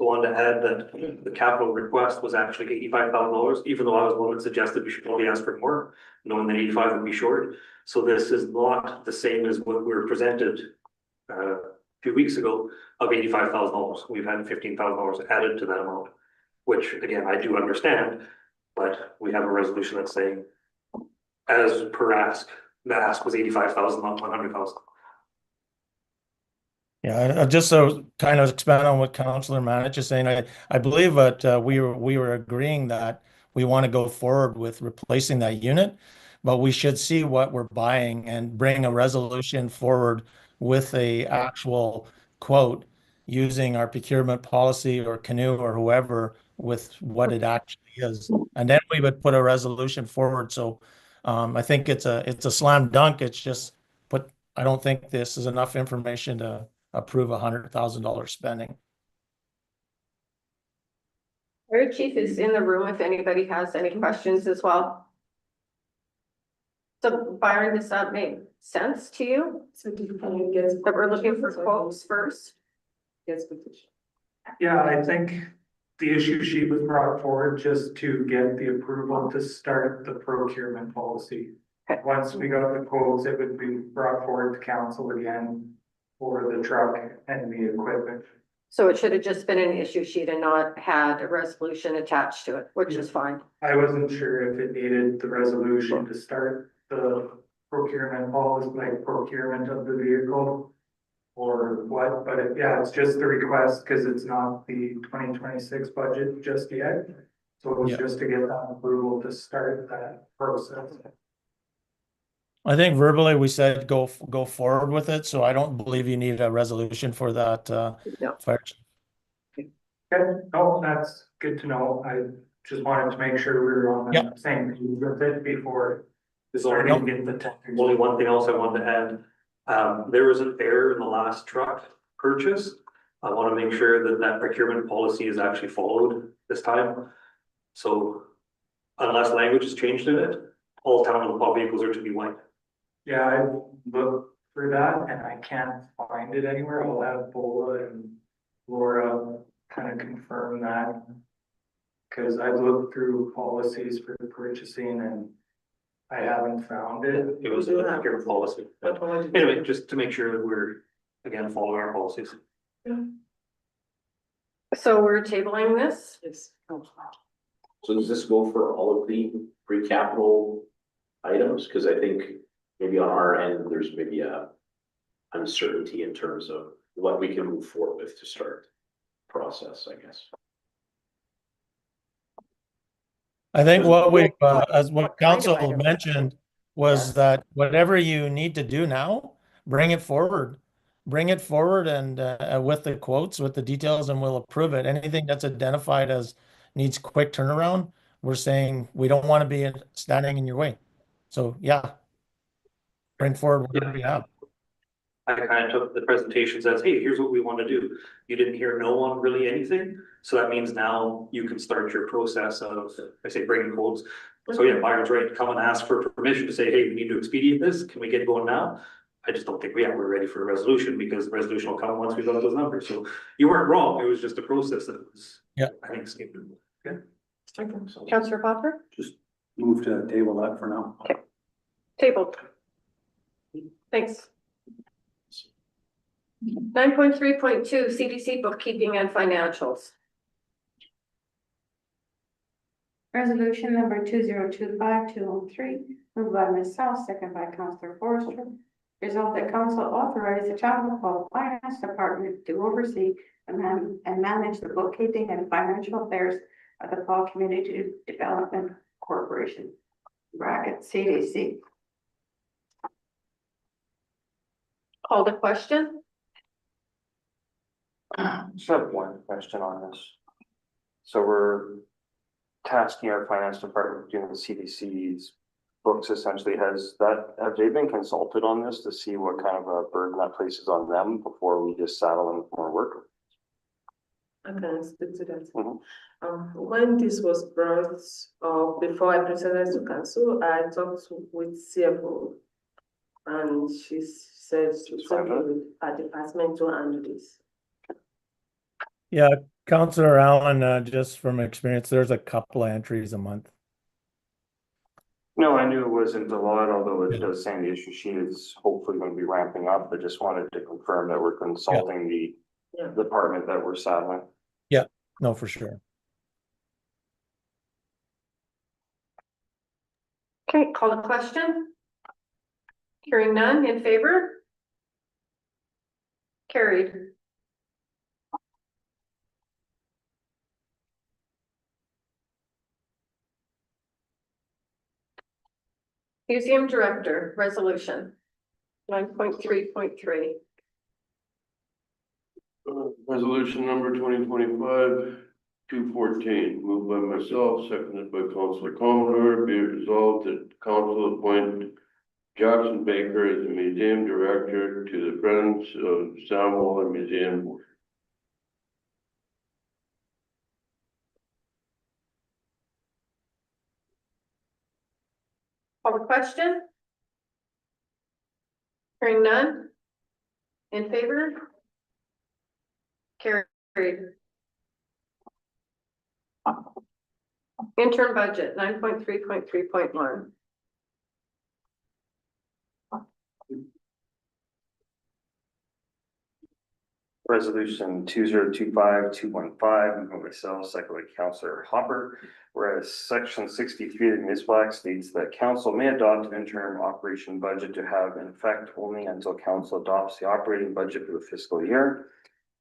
I wanted to add that the capital request was actually $85,000, even though I was the one that suggested we should probably ask for more, knowing that 85 would be short. So this is not the same as what we were presented a few weeks ago of $85,000. We've had $15,000 added to that amount, which again, I do understand, but we have a resolution that's saying as per ask, the ask was 85,000, not 100,000. Yeah, just so kind of expand on what Councillor Manich is saying, I believe that we were agreeing that we want to go forward with replacing that unit, but we should see what we're buying and bring a resolution forward with a actual quote using our procurement policy or Canoe or whoever with what it actually is. And then we would put a resolution forward. So I think it's a slam dunk. It's just, but I don't think this is enough information to approve $100,000 spending. Fire chief is in the room if anybody has any questions as well. So Byron, does that make sense to you? So do you can get? That we're looking for quotes first? Yes, petition. Yeah, I think the issue sheet was brought forward just to get the approval to start the procurement policy. Okay. Once we got the quotes, it would be brought forward to council again for the truck and the equipment. So it should have just been an issue sheet and not had a resolution attached to it, which is fine. I wasn't sure if it needed the resolution to start the procurement policy, like procurement of the vehicle. Or what, but yeah, it's just the request because it's not the 2026 budget just yet. So it was Yeah. just to get that approval to start that process. I think verbally we said go forward with it, so I don't believe you need a resolution for that. No. Fire. Okay, no, that's good to know. I just wanted to make sure we were on the Yep. same page with it before There's only, starting to get the technical. only one thing else I wanted to add. There was an error in the last truck purchase. I want to make sure that that procurement policy is actually followed this time. So unless language is changed in it, all town and law vehicles are to be white. Yeah, I looked for that and I can't find it anywhere. I'll have Bola and Laura kind of confirm that. Cause I've looked through policies for purchasing and I haven't found it. It was a procurement policy. But anyway, just to make sure that we're, again, following our policies. So we're tabling this? Yes. So does this go for all of the free capital items? Cause I think maybe on our end, there's maybe a uncertainty in terms of what we can move forward with to start the process, I guess. I think what we, as what council mentioned, was that whatever you need to do now, bring it forward. Bring it forward and with the quotes, with the details, and we'll approve it. Anything that's identified as needs quick turnaround, we're saying we don't want to be standing in your way. So yeah, bring forward whatever you have. I kind of took the presentations as, hey, here's what we want to do. You didn't hear no on really anything. So that means now you can start your process of, I say, bringing quotes. So yeah, Byron's right, come and ask for permission to say, hey, we need to expedite this. Can we get going now? I just don't think we're ready for a resolution because the resolution will come once we've got those numbers. So you weren't wrong. It was just a process that was, yeah, I think, skipped. Okay. Councillor Popper? Just move to table that for now. Okay. Tabled. Thanks. 9.3.2 CDC bookkeeping and financials. Resolution number 2025-203, moved by Ms. South, second by Councillor Forrester. Resolved that council authorize the Chappaqua Finance Department to oversee and manage the bookkeeping and financial affairs of the Paul Community Development Corporation, bracket CDC. Call the question? Just have one question on this. So we're tasking our finance department doing the CDC's books essentially. Have they been consulted on this to see what kind of a burden that places on them before we just saddle in more work? I can speak to that. Mhm. When this was brought up, before I presented to council, I talked with CFO. And she said she's working with our department to handle this. Yeah, Councillor Allen, just from experience, there's a couple of entries a month. No, I knew it wasn't a lot, although it does say the issue sheet is hopefully going to be ramping up. I just wanted to confirm that we're consulting the department that we're saddling. No, for sure. Okay, call the question. Hearing none in favor? Carried. Museum Director, resolution 9.3.3. Resolution number 2025-214, moved by myself, seconded by Councilor Commodore, be it resolved that council appoint Jackson Baker as the museum director to the Friends of Sam Waller Museum. Call the question. Hearing none. In favor? Carried. Interim budget 9.3.3.1. Resolution 2025-215, moved by myself, second by Councilor Hopper. Whereas section 63 of the municipal act states that council may adopt an interim operation budget to have in effect only until council adopts the operating budget for the fiscal year.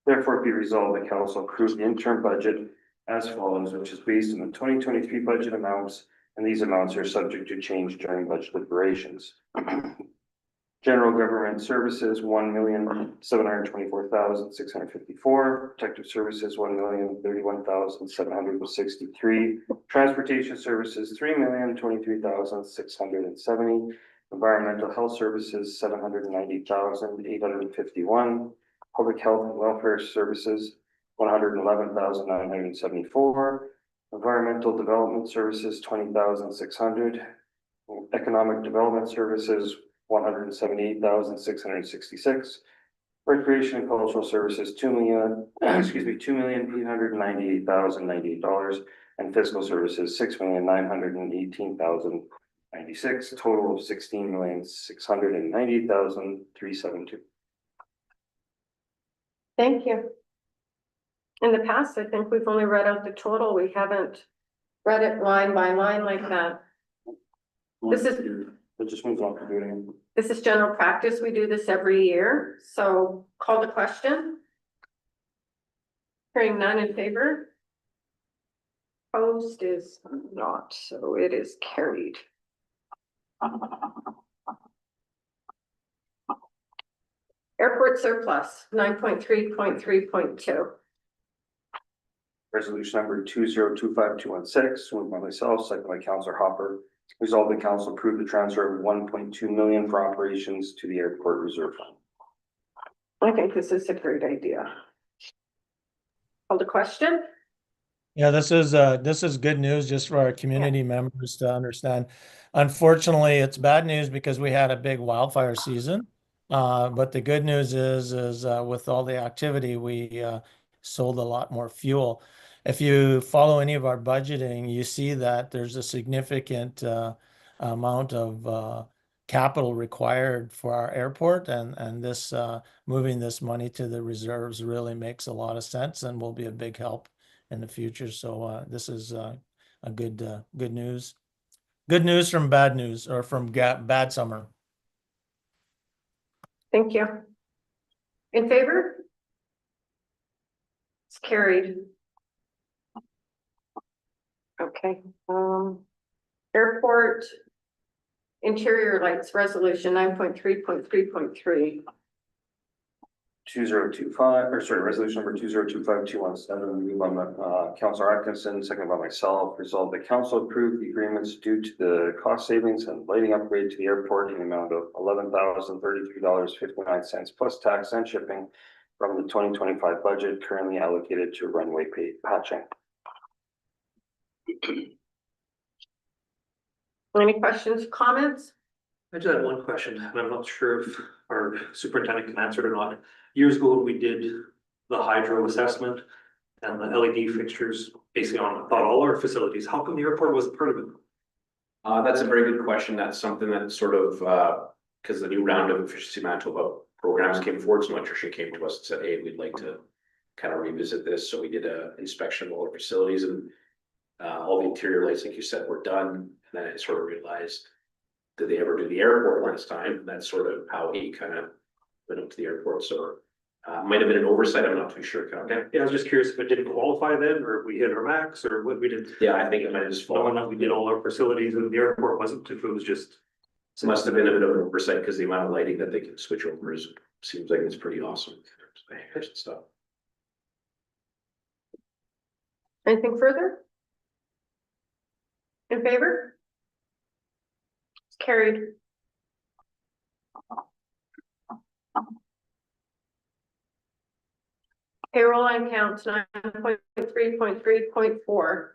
Therefore, be resolved that council approve the interim budget as follows, which is based on the 2023 budget amounts, and these amounts are subject to change during budget deliberations. General Government Services, $1,724,654. Protective Services, $1,031,763. Transportation Services, $3,023,670. Environmental Health Services, $790,851. Public Health and Welfare Services, $111,974. Environmental Development Services, $20,600. Economic Development Services, $178,666. Recreation and Cultural Services, $2,898,098, and Fiscal Services, $6,918,096, total of $16,690,372. Thank you. In the past, I think we've only read out the total. We haven't read it line by line like that. This is. It just moves on to doing. This is general practice. We do this every year. So call the question. Hearing none in favor. Opposed is not, so it is carried. Airport surplus 9.3.3.2. Resolution number 2025-216, moved by myself, second by Councilor Hopper. Resolved that council approve the transfer of 1.2 million for operations to the airport reserve fund. I think this is a great idea. Call the question. Yeah, this is good news just for our community members to understand. Unfortunately, it's bad news because we had a big wildfire season. But the good news is with all the activity, we sold a lot more fuel. If you follow any of our budgeting, you see that there's a significant amount of capital required for our airport, and this moving this money to the reserves really makes a lot of sense and will be a big help in the future. So this is a good news. Good news from bad news, or from bad summer. Thank you. In favor? It's carried. Okay, airport interior lights resolution 9.3.3.3. 2025, or sorry, resolution number 2025-217, moved by Councilor Atkinson, seconded by myself. Resolved that council approve the agreements due to the cost savings and lighting upgrade to the airport in the amount of $11,033.59 plus tax and shipping from the 2025 budget currently allocated to runway patching. Any questions, comments? I just had one question, and I'm not sure if our superintendent can answer it or not. Years ago, when we did the hydro assessment and the LED fixtures basically on about all our facilities, how come the airport wasn't part of it? That's a very good question. That's something that sort of, because the new round of efficiency Manitoba programs came forward, so Nutrition came to us and said, hey, we'd like to kind of revisit this. So we did a inspection of all our facilities and all the interior lights, like you said, were done. And then I sort of realized, did they ever do the airport last time? And that's sort of how he kind of went up to the airport. So might have been an oversight. I'm not too sure. Kind of. Okay, yeah, I was just curious if it didn't qualify then, or if we hit our max, or what we did. Yeah, I think it might have just Following fallen. up, we did all our facilities and the airport wasn't, if it was just. Must have been a bit of an oversight because the amount of lighting that they can switch over is, seems like it's pretty awesome. And stuff. Anything further? In favor? It's carried. Payroll and accounts 9.3.3.4.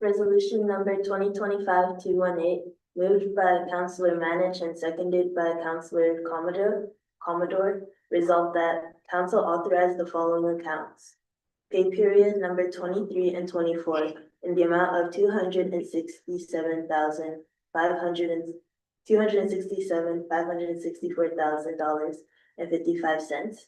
Resolution number 2025-218, moved by Councillor Manich and seconded by Councillor Commodore, resolved that council authorize the following accounts. Pay period number 23 and 24 in the amount of $267,564,055.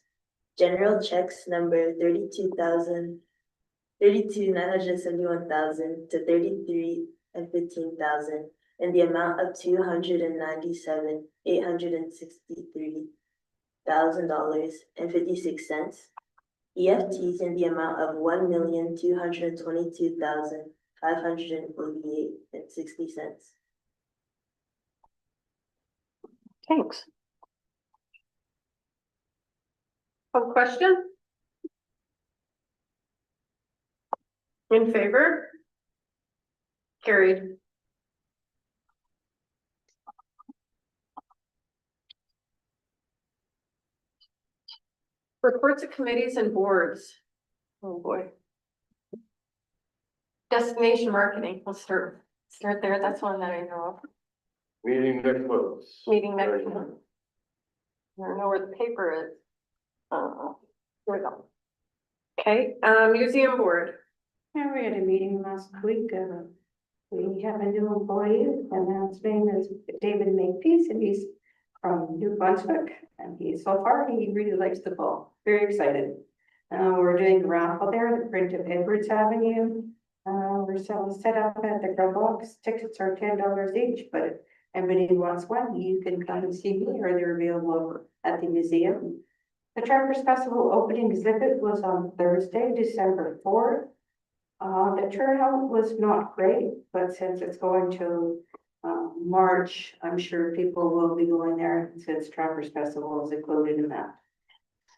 General checks number 32,971,000 to 33,015,000 in the amount of $297,863,000.56. EFTs in the amount of $1,222,588.60. Thanks. One question? In favor? Carried. Reports of committees and boards. Oh, boy. Destination marketing, we'll start there. That's one that I know of. Meeting next month. Meeting next month. I don't know where the paper is. Here we go. Okay, museum board. Yeah, we had a meeting last week. We have a new employee, and his name is David Makepeace, and he's from New Brunswick. And so far, he really likes the ball. Very excited. We're doing a raffle there at the Print of Edwards Avenue. We're set up at the Grub Box. Tickets are $10 each, but if anybody wants one, you can come and see me, or they're available at the museum. The Trappers Festival opening exhibit was on Thursday, December 4th. The turnout was not great, but since it's going to March, I'm sure people will be going there since Trappers Festival is included in that.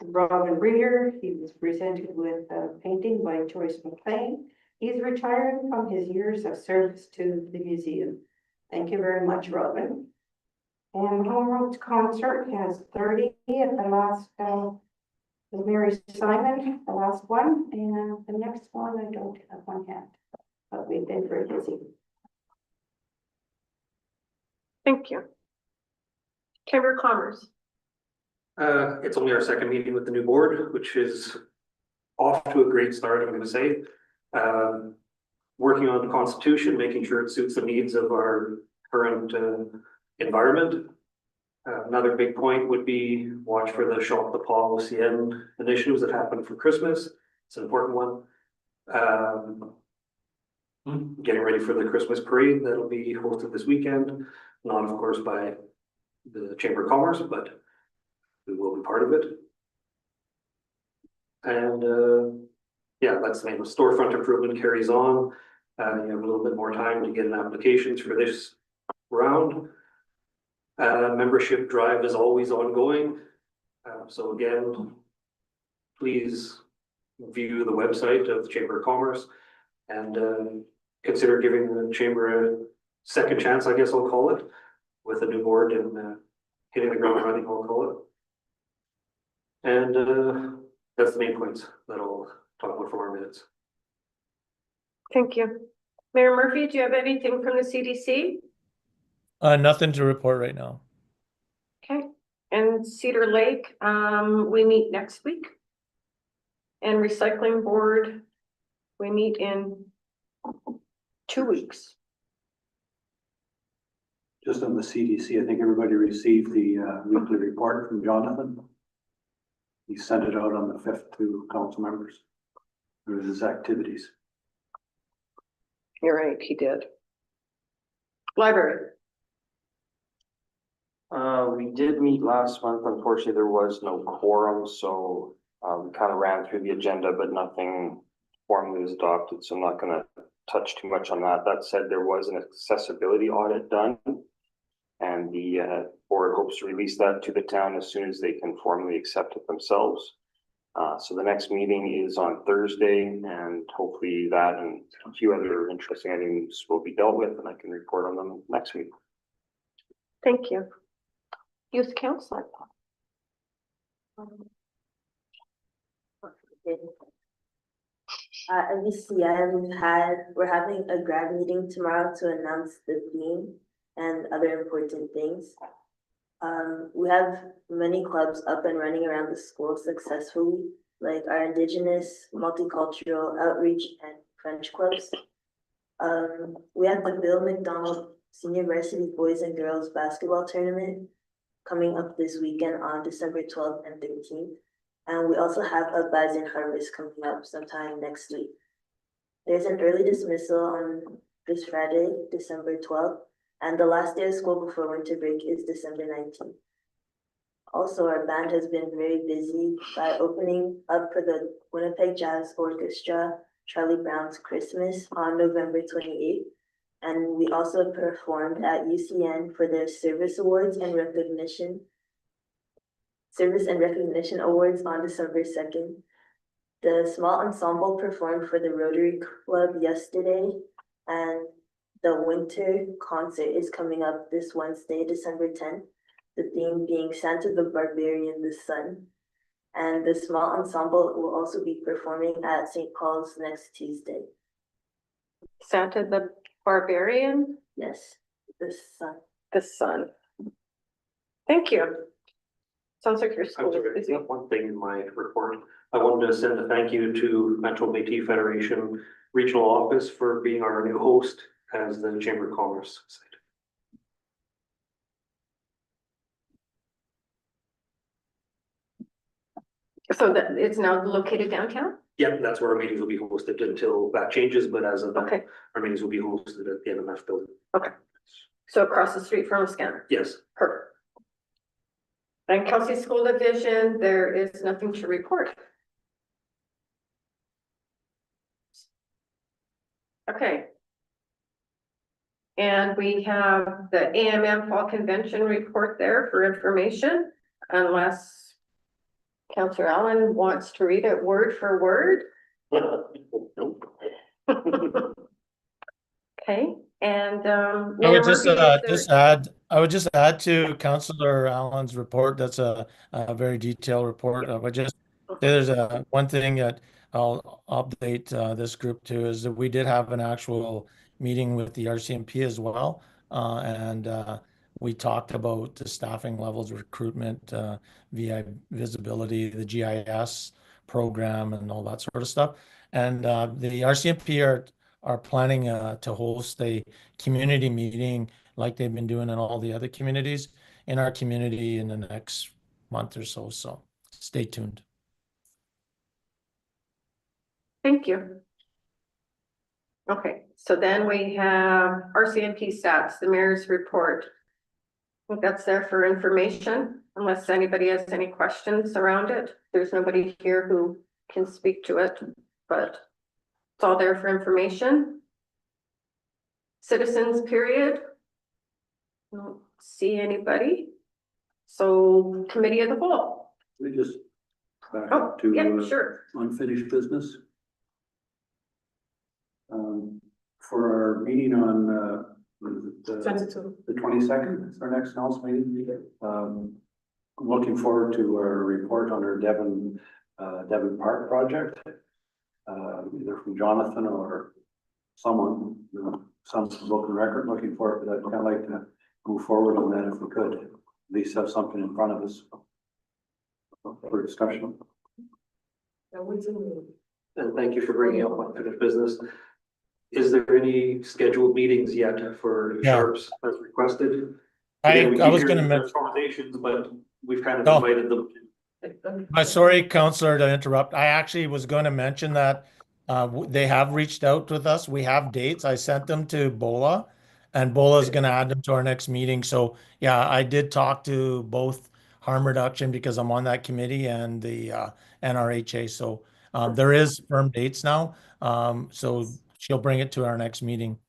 Robin Reeder, he was presented with a painting by Joyce McLean. He's retired from his years of service to the museum. Thank you very much, Robin. And Home Roads Concert has 30 at the last, with Mary Simon, the last one, and the next one, I don't have one yet, but we've been very busy. Thank you. Chamber of Commerce. It's only our second meeting with the new board, which is off to a great start, I'm gonna say. Working on the constitution, making sure it suits the needs of our current environment. Another big point would be watch for the Shop the Paw OCN initiatives that happen for Christmas. It's an important one. Getting ready for the Christmas parade that'll be hosted this weekend, not of course by the Chamber of Commerce, but we will be part of it. And yeah, that's the name of storefront improvement carries on. You have a little bit more time to get in applications for this round. Membership drive is always ongoing. So again, please view the website of the Chamber of Commerce and consider giving the chamber a second chance, I guess I'll call it, with a new board and hitting the ground running, I'll call it. And that's the main points that I'll talk about for more minutes. Thank you. Mayor Murphy, do you have anything from the CDC? Nothing to report right now. Okay, and Cedar Lake, we meet next week. And recycling board, we meet in 2 weeks. just on the CDC, I think everybody received the weekly report from Jonathan. He sent it out on the 5th to council members. Through his activities. You're right, he did. Library. We did meet last month. Unfortunately, there was no quorum, so we kind of ran through the agenda, but nothing formally was adopted, so I'm not gonna touch too much on that. That said, there was an accessibility audit done. And the board hopes to release that to the town as soon as they can formally accept it themselves. So the next meeting is on Thursday, and hopefully that and a few other interesting items will be dealt with, and I can report on them next week. Thank you. Youth Council. As you see, we're having a grad meeting tomorrow to announce the theme and other important things. We have many clubs up and running around the school successfully, like our Indigenous, Multicultural, Outreach, and French clubs. We have the Bill McDonald Senior Varsity Boys and Girls Basketball Tournament coming up this weekend on December 12th and 13th. And we also have a Bison Harvest coming up sometime next week. There's an early dismissal on this Friday, December 12th, and the last day of school before winter break is December 19th. Also, our band has been very busy by opening up for the Winnipeg Jazz Orchestra Charlie Brown's Christmas on November 28th. And we also performed at UCN for their Service and Recognition Awards on December 2nd. The small ensemble performed for the Rotary Club yesterday, and the winter concert is coming up this Wednesday, December 10th. The theme being Santa the Barbarian, the Sun. And the small ensemble will also be performing at St. Paul's next Tuesday. Santa the Barbarian? Yes, the Sun. The Sun. Thank you. Sounds like your school is busy. One thing in my report, I wanted to send a thank you to Metro Métis Federation Regional Office for being our new host as the Chamber of Commerce site. So that it's now located downtown? Yep, that's where our meetings will be hosted until that changes, but as of Okay. now, our meetings will be hosted at the NMF building. Okay. So across the street from a scanner? Yes. Perfect. And Kelsey School Division, there is nothing to report. Okay. And we have the AMM Fall Convention report there for information, unless Councillor Allen wants to read it word for word. Okay, and I would Mayor just Murphy, is I would just add to Councillor Allen's report. That's a very detailed report. There's one thing that I'll update this group to is that we did have an actual meeting with the RCMP as well, and we talked about the staffing levels, recruitment, VI visibility, the GIS program, and all that sort of stuff. And the RCMP are planning to host a community meeting like they've been doing in all the other communities in our community in the next month or so. So stay tuned. Thank you. Okay, so then we have RCMP stats, the mayor's report. I think that's there for information, unless anybody has any questions around it. There's nobody here who can speak to it, but it's all there for information. Citizens period. Don't see anybody. So committee of the whole. We just back Oh, up to yeah, sure. unfinished business. For our meeting on the 22nd, it's our next council meeting. I'm looking forward to our report on our Devon Park project. Either from Jonathan or someone, some broken record, looking forward to that. I'd like to move forward on that if we could, at least have something in front of us for discussion. And thank you for bringing up unfinished business. is there any scheduled meetings yet for Yeah. Sharps as requested? Again, we I keep was hearing gonna their mention, conversations, but we've kind of Oh. invited them. I'm sorry, Counselor, to interrupt. I actually was going to mention that they have reached out with us. We have dates. I sent them to Bola, and Bola is going to add them to our next meeting. So yeah, I did talk to both harm reduction because I'm on that committee and the NRHA. So there is firm dates now. So she'll bring it to our next meeting.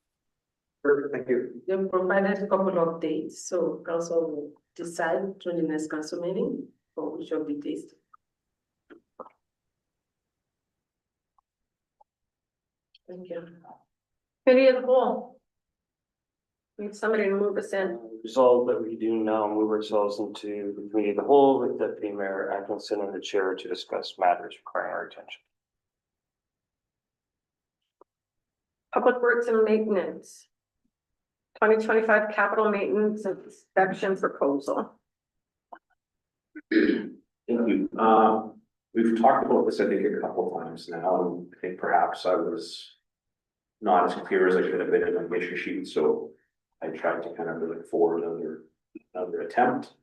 Perfect, thank you. They provided a couple of dates, so council will decide to the next council meeting for which of the dates. Thank you. Committee of the whole. Need somebody to move us in. Resolve that we do now move ourselves into the committee of the whole with Deputy Mayor Atkinson and the chair to discuss matters requiring our attention. Public Works and Maintenance. 2025 capital maintenance inspection proposal. Thank you. We've talked about this, I think, a couple of times now, and I think perhaps I was not as clear as I should have been in my mission sheet, so I tried to kind of look forward another attempt.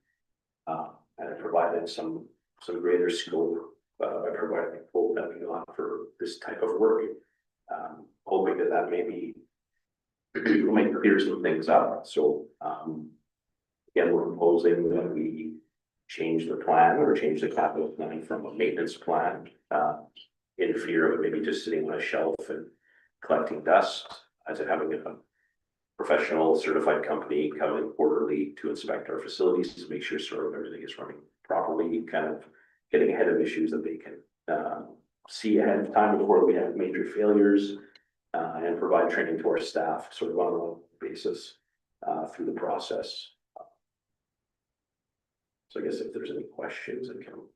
And I provided some greater scope by providing a quote that we got for this type of work. Hoping that maybe might clear some things up. So again, we're proposing that we change the plan or change the capital planning from a maintenance plan in fear of maybe just sitting on a shelf and collecting dust, as in having a professional certified company come in quarterly to inspect our facilities to make sure sort of everything is running properly, kind of getting ahead of issues that they can see ahead of time before we have major failures, and provide training to our staff sort of on a monthly basis through the process. So I guess if there's any questions, I can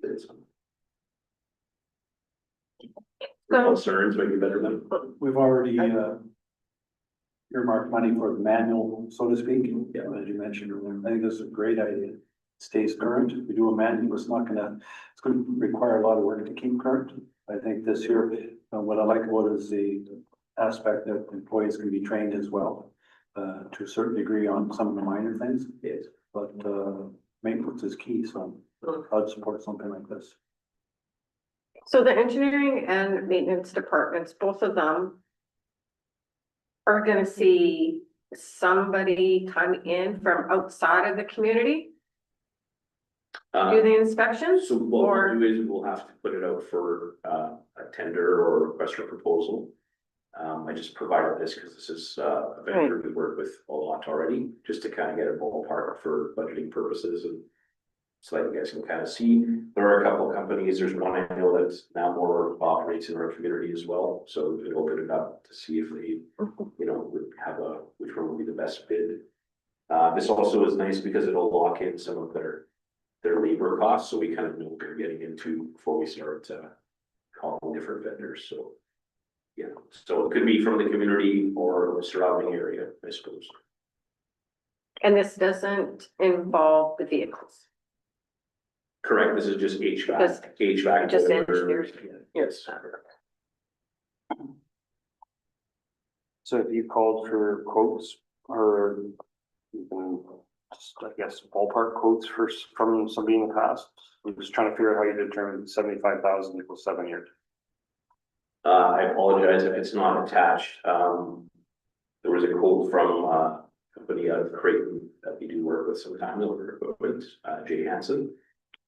get some. Concerns maybe better than. We've already earmarked money for the manual, so to speak, as you mentioned. I think this is a great idea. It stays current. If we do a manual, it's gonna require a lot of work to keep current. I think this year, what I like about it is the aspect that employees can be trained as well, to a certain degree on some of the minor things. Yes. But maintenance is key, so I'd support something like this. So the engineering and maintenance departments, both of them are gonna see somebody come in from outside of the community to do the inspections? So what or we'll do is we'll have to put it out for a tender or request for proposal. I just provided this because this is a vendor we work with a lot already, just to kind of get a ballpark for budgeting purposes and so that you guys can kind of see. There are a couple of companies. There's one I know that's now more operates in our community as well. So we open it up to see if they, would have which one would be the best bid. This also is nice because it'll lock in some of their labor costs, so we kind of know what we're getting into before we start calling different vendors. So so it could be from the community or the surrounding area, I suppose. And this doesn't involve the vehicles. Correct. This is just HVAC. Just boiler. engineers. Yes. So if you called for quotes or even just, I guess, ballpark quotes from somebody in the past, I'm just trying to figure out how you determine 75,000 equals 7 years. I apologize if it's not attached. There was a quote from a company out of Creighton that we do work with sometimes over equipment, Jay Hansen.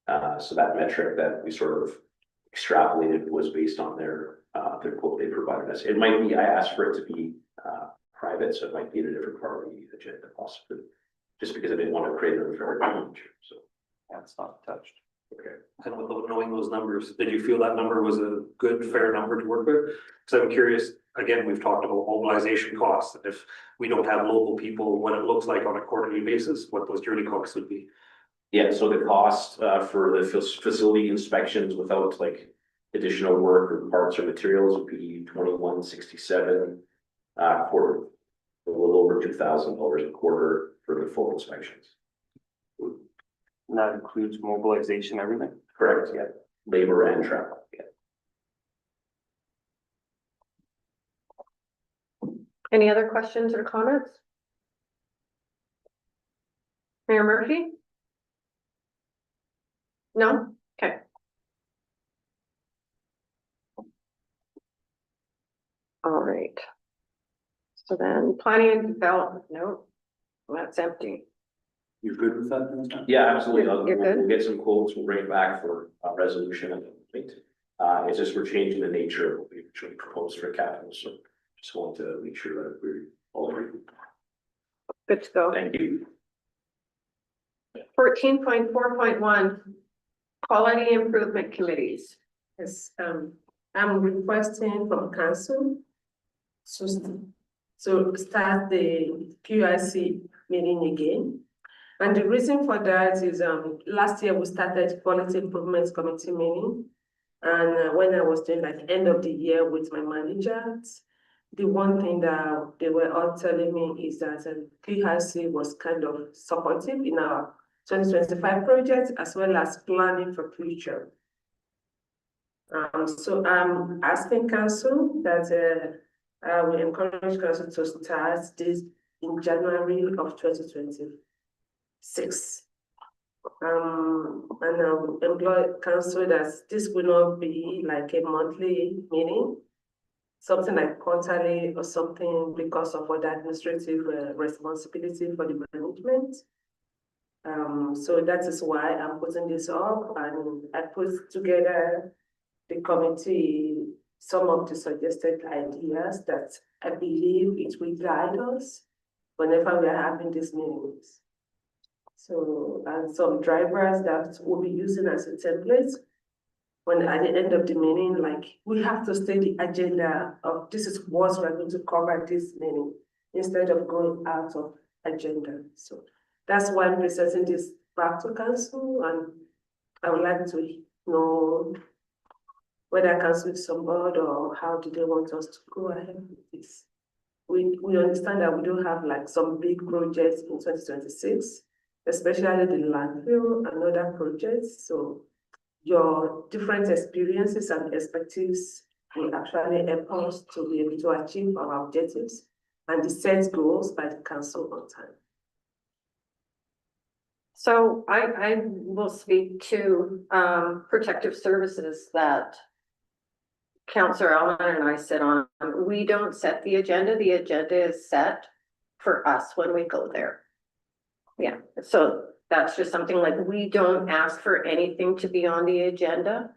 So that metric that we sort of extrapolated was based on their quote they provided us. It might be, I asked for it to be private, so it might be in a different part of the agenda possibly, just because I didn't want to create an unfair advantage. So that's not touched. Okay. And without knowing those numbers, did you feel that number was a good, fair number to work with? Because I'm curious, again, we've talked about mobilization costs, and if we don't have local people, what it looks like on a quarterly basis, what those journey costs would be. Yeah, so the cost for the facility inspections without like additional work or parts or materials would be $21.67 quarter, a little over $2,000 a quarter for the full inspections. And that includes mobilization, everything? Correct, yeah. Labor and travel, yeah. Any other questions or comments? Mayor Murphy? No? Okay. All right. So then planning and development, no, that's empty. You're good with that, then, Sam? Yeah, absolutely. You're good? We'll get some quotes, we'll bring it back for a resolution at the point. It's just we're changing the nature of what we originally proposed for capital, so just want to make sure that we're all agree. Good to go. Thank you. 14.4.1, quality improvement committees. Yes, I'm requesting from council to start the QIC meeting again. And the reason for that is, last year we started quality improvements committee meeting. And when I was doing like end of the year with my managers, the one thing that they were all telling me is that QIC was kind of supportive in our 2025 project as well as planning for future. So I'm asking council that we encourage council to start this in January of 2026. And employ council that this will not be like a monthly meeting, something like quarterly or something because of what administrative responsibility for the management. So that is why I'm putting this up, and I put together the committee some of the suggested ideas that I believe it will guide us whenever we are having these meetings. So, and some drivers that we'll be using as a template when at the end of the meeting, like we have to state the agenda of this is what we're going to cover this meeting instead of going out of agenda. So that's why I'm presenting this back to council, and I would like to know whether council is on board or how do they want us to go ahead with this. We understand that we do have like some big projects in 2026, especially the landfill and other projects. So your different experiences and perspectives will actually help us to be able to achieve our objectives and the set goals by the council on time. So I will speak to protective services that Councillor Allen and I sit on. We don't set the agenda is set for us when we go there. Yeah, so that's just something like we don't ask for anything to be on the agenda.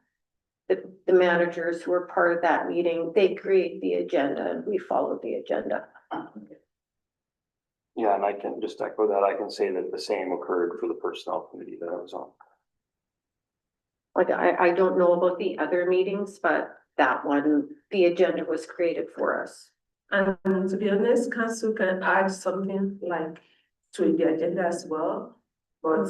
The managers who are part of that meeting, they create the agenda and we follow the agenda. Yeah, and I can just echo that. I can say that the same occurred for the personnel committee that I was on. Like I don't know about the other meetings, but that one, the agenda was created for us. And to be honest, council can add something like to the agenda as well. But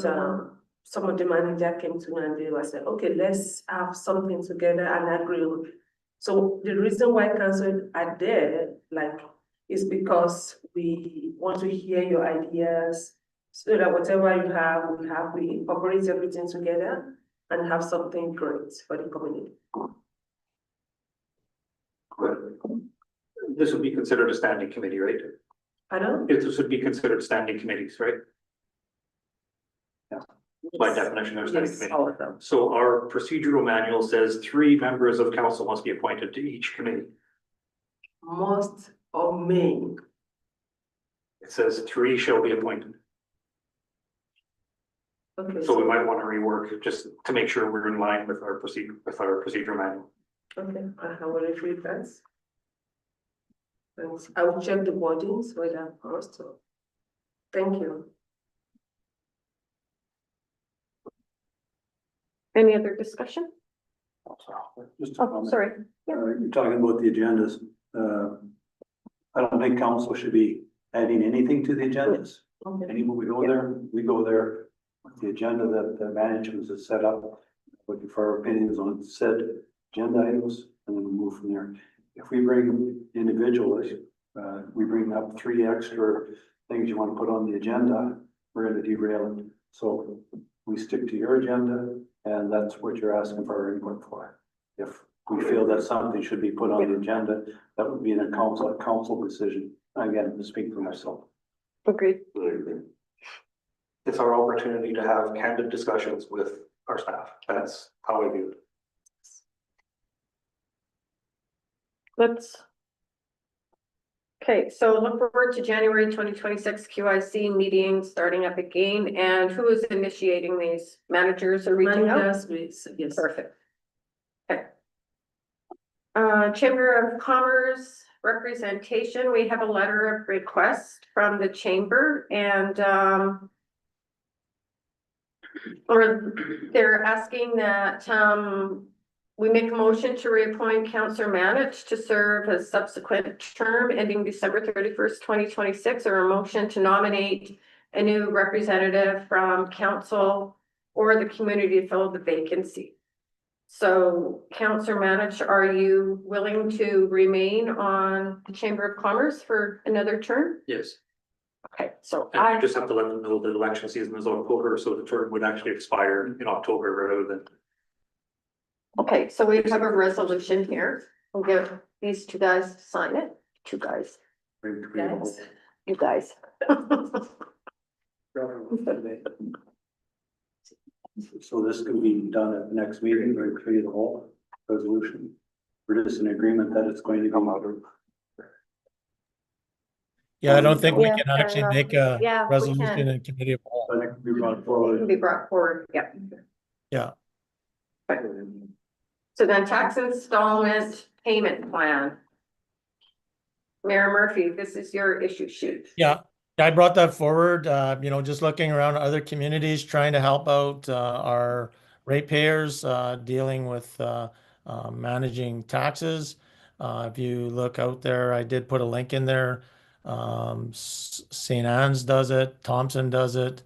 some of the manager came to me and they were saying, okay, let's have something together and agree. So the reason why council are there, like, is because we want to hear your ideas so that whatever you have, we incorporate everything together and have something great for the community. This would be considered a standing committee, right? Pardon? This would be considered standing committees, right? Yeah. By definition, they're standing committee. All of them. So our procedural manual says 3 members of council must be appointed to each committee. Must or may. It says 3 shall be appointed. Okay. So we might want to rework just to make sure we're in line with our procedural manual. Okay, I will read that. Thanks. I will check the wordings whether first. Thank you. Any other discussion? Just a Oh, comment. sorry. Yeah. You're talking about the agendas. I don't think council should be adding anything to the agendas. Okay. Anyone we go there with the agenda that the management has set up, looking for our opinions on said agenda items, and then we move from there. If we bring individuals, we bring up 3 extra things you want to put on the agenda, we're going to derail it. So we stick to your agenda, and that's what you're asking for our input for. If we feel that something should be put on the agenda, that would be a council decision. Again, to speak for myself. Agreed. It's our opportunity to have candid discussions with our staff. That's how I view it. Okay, so look forward to January 2026 QIC meeting starting up again. And who is initiating these? Managers are reaching out? Managers, yes. Perfect. Okay. Chamber of Commerce representation, we have a letter of request from the chamber and or they're asking that we make a motion to reappoint Councillor Manich to serve a subsequent term ending December 31st, 2026, or a motion to nominate a new representative from council or the community to fill the vacancy. So Councillor Manich, are you willing to remain on the Chamber of Commerce for another term? Yes. Okay, so And I just have to let them know the election season is October, so the term would actually expire in October rather than. okay, so we have a resolution here. We'll give these two guys to sign it. Two guys, Guys. you guys. So this can be done at the next meeting, or create the whole resolution. We're just in agreement that it's going to come out of. Yeah, I don't think we Yeah, can fair actually enough. make a Yeah, we resolution can. in committee of whole. But it can be brought It forward. can be brought forward, yeah. Yeah. So then tax installment payment plan. Mayor Murphy, this is your issue sheet. Yeah, I brought that forward, just looking around other communities, trying to help out our ratepayers dealing with managing taxes. If you look out there, I did put a link in there. St. Anne's does it, Thompson does it.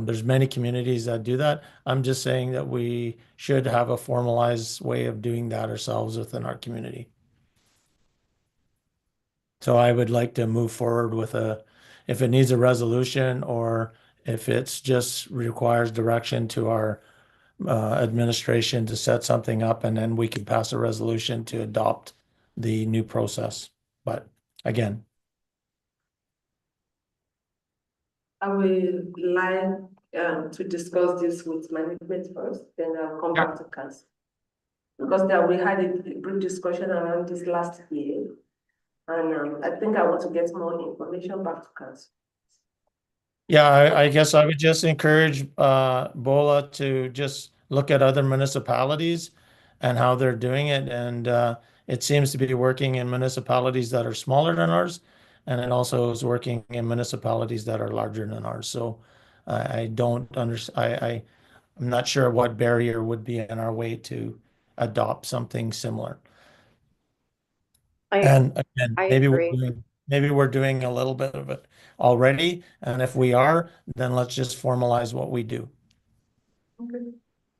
There's many communities that do that. I'm just saying that we should have a formalized way of doing that ourselves within our community. So I would like to move forward with if it needs a resolution or if it's just requires direction to our administration to set something up and then we can pass a resolution to adopt the new process. But again, I will like to discuss this with management first, then I'll come back to council. Because we had a brief discussion around this last year. And I think I want to get more information back to council. yeah, I guess I would just encourage BOLA to just look at other municipalities and how they're doing it. And it seems to be working in municipalities that are smaller than ours. And it also is working in municipalities that are larger than ours. So I don't understand. I'm not sure what barrier would be in our way to adopt something similar. And again, maybe we're doing a little bit of it already. And if we are, then let's just formalize what we do.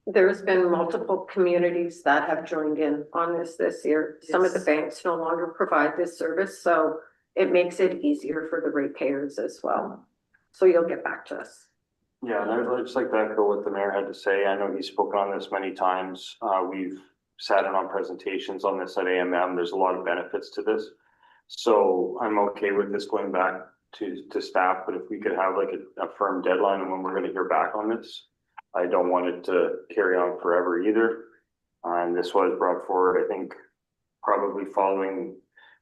There's been multiple communities that have joined in on this year. Some of the banks no longer provide this service, so it makes it easier for the ratepayers as well. So you'll get back to us. Yeah, and I'd just like to echo what the mayor had to say. I know he's spoken on this many times. We've sat in on presentations on this at AMM. There's a lot of benefits to this. So I'm okay with this going back to staff, but if we could have like a firm deadline on when we're gonna hear back on this. I don't want it to carry on forever either. And this was brought forward, I think, probably following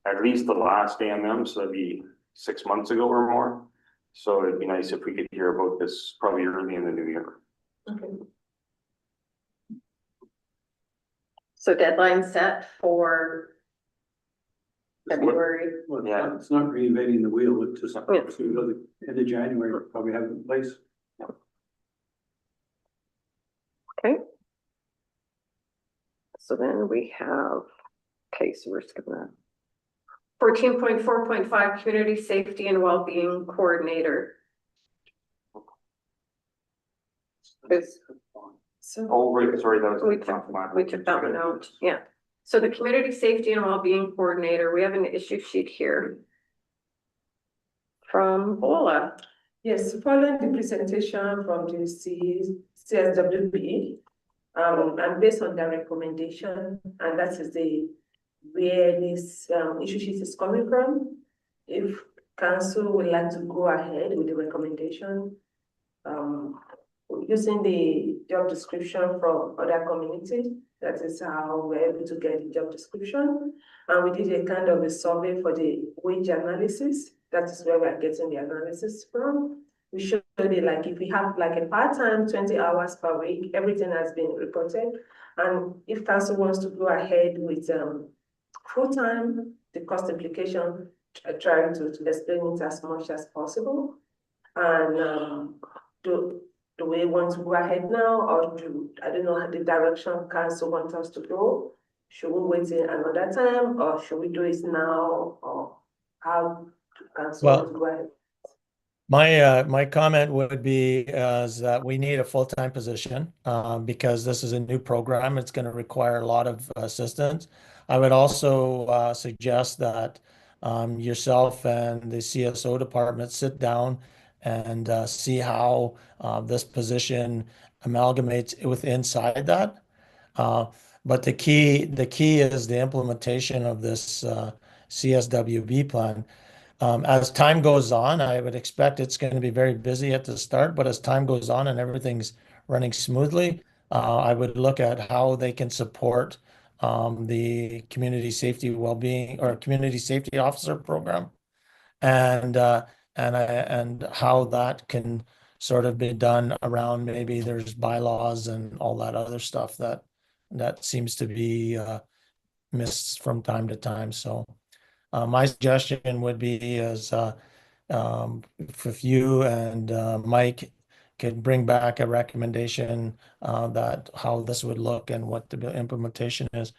at least the last AMM, so that'd be 6 months ago or more. So it'd be nice if we could hear about this probably early in the new year. Okay. So deadline set for February. Well, Yeah. it's not reinventing the wheel, it's just, Yeah. end of January, we'll probably have it in place. Okay. So then we have, okay, so we're skipping that. 14.4.5 Community Safety and Wellbeing Coordinator. Oh, right, sorry, that was. We took that one out, yeah. So the Community Safety and Wellbeing Coordinator, we have an issue sheet here. From BOLA. Yes, following the presentation from the CSWB, and based on their recommendation, and that is where this issue sheet is coming from. If council would like to go ahead with the recommendation, using the job description from other communities. That is how we're able to get the job description. And we did a kind of a survey for the wage analysis. That is where we're getting the analysis from. We showed it like if we have like a part-time 20 hours per week, everything has been reported. And if council wants to go ahead with full-time, the cost implication, trying to explain it as much as possible. And do we want to go ahead now, or I don't know the direction council wants us to go? Should we wait till another time, or should we do it now, or how council Well, want to go ahead? My comment would be is that we need a full-time position because this is a new program. It's going to require a lot of assistance. I would also suggest that yourself and the CSO department sit down and see how this position amalgamates with inside that. But the key is the implementation of this CSWB plan. As time goes on, I would expect it's going to be very busy at the start, but as time goes on and everything's running smoothly, I would look at how they can support the community safety well-being or community safety officer program, and how that can sort of be done around maybe there's bylaws and all that other stuff that seems to be missed from time to time. So my suggestion would be is if you and Mike could bring back a recommendation that how this would look and what the implementation is.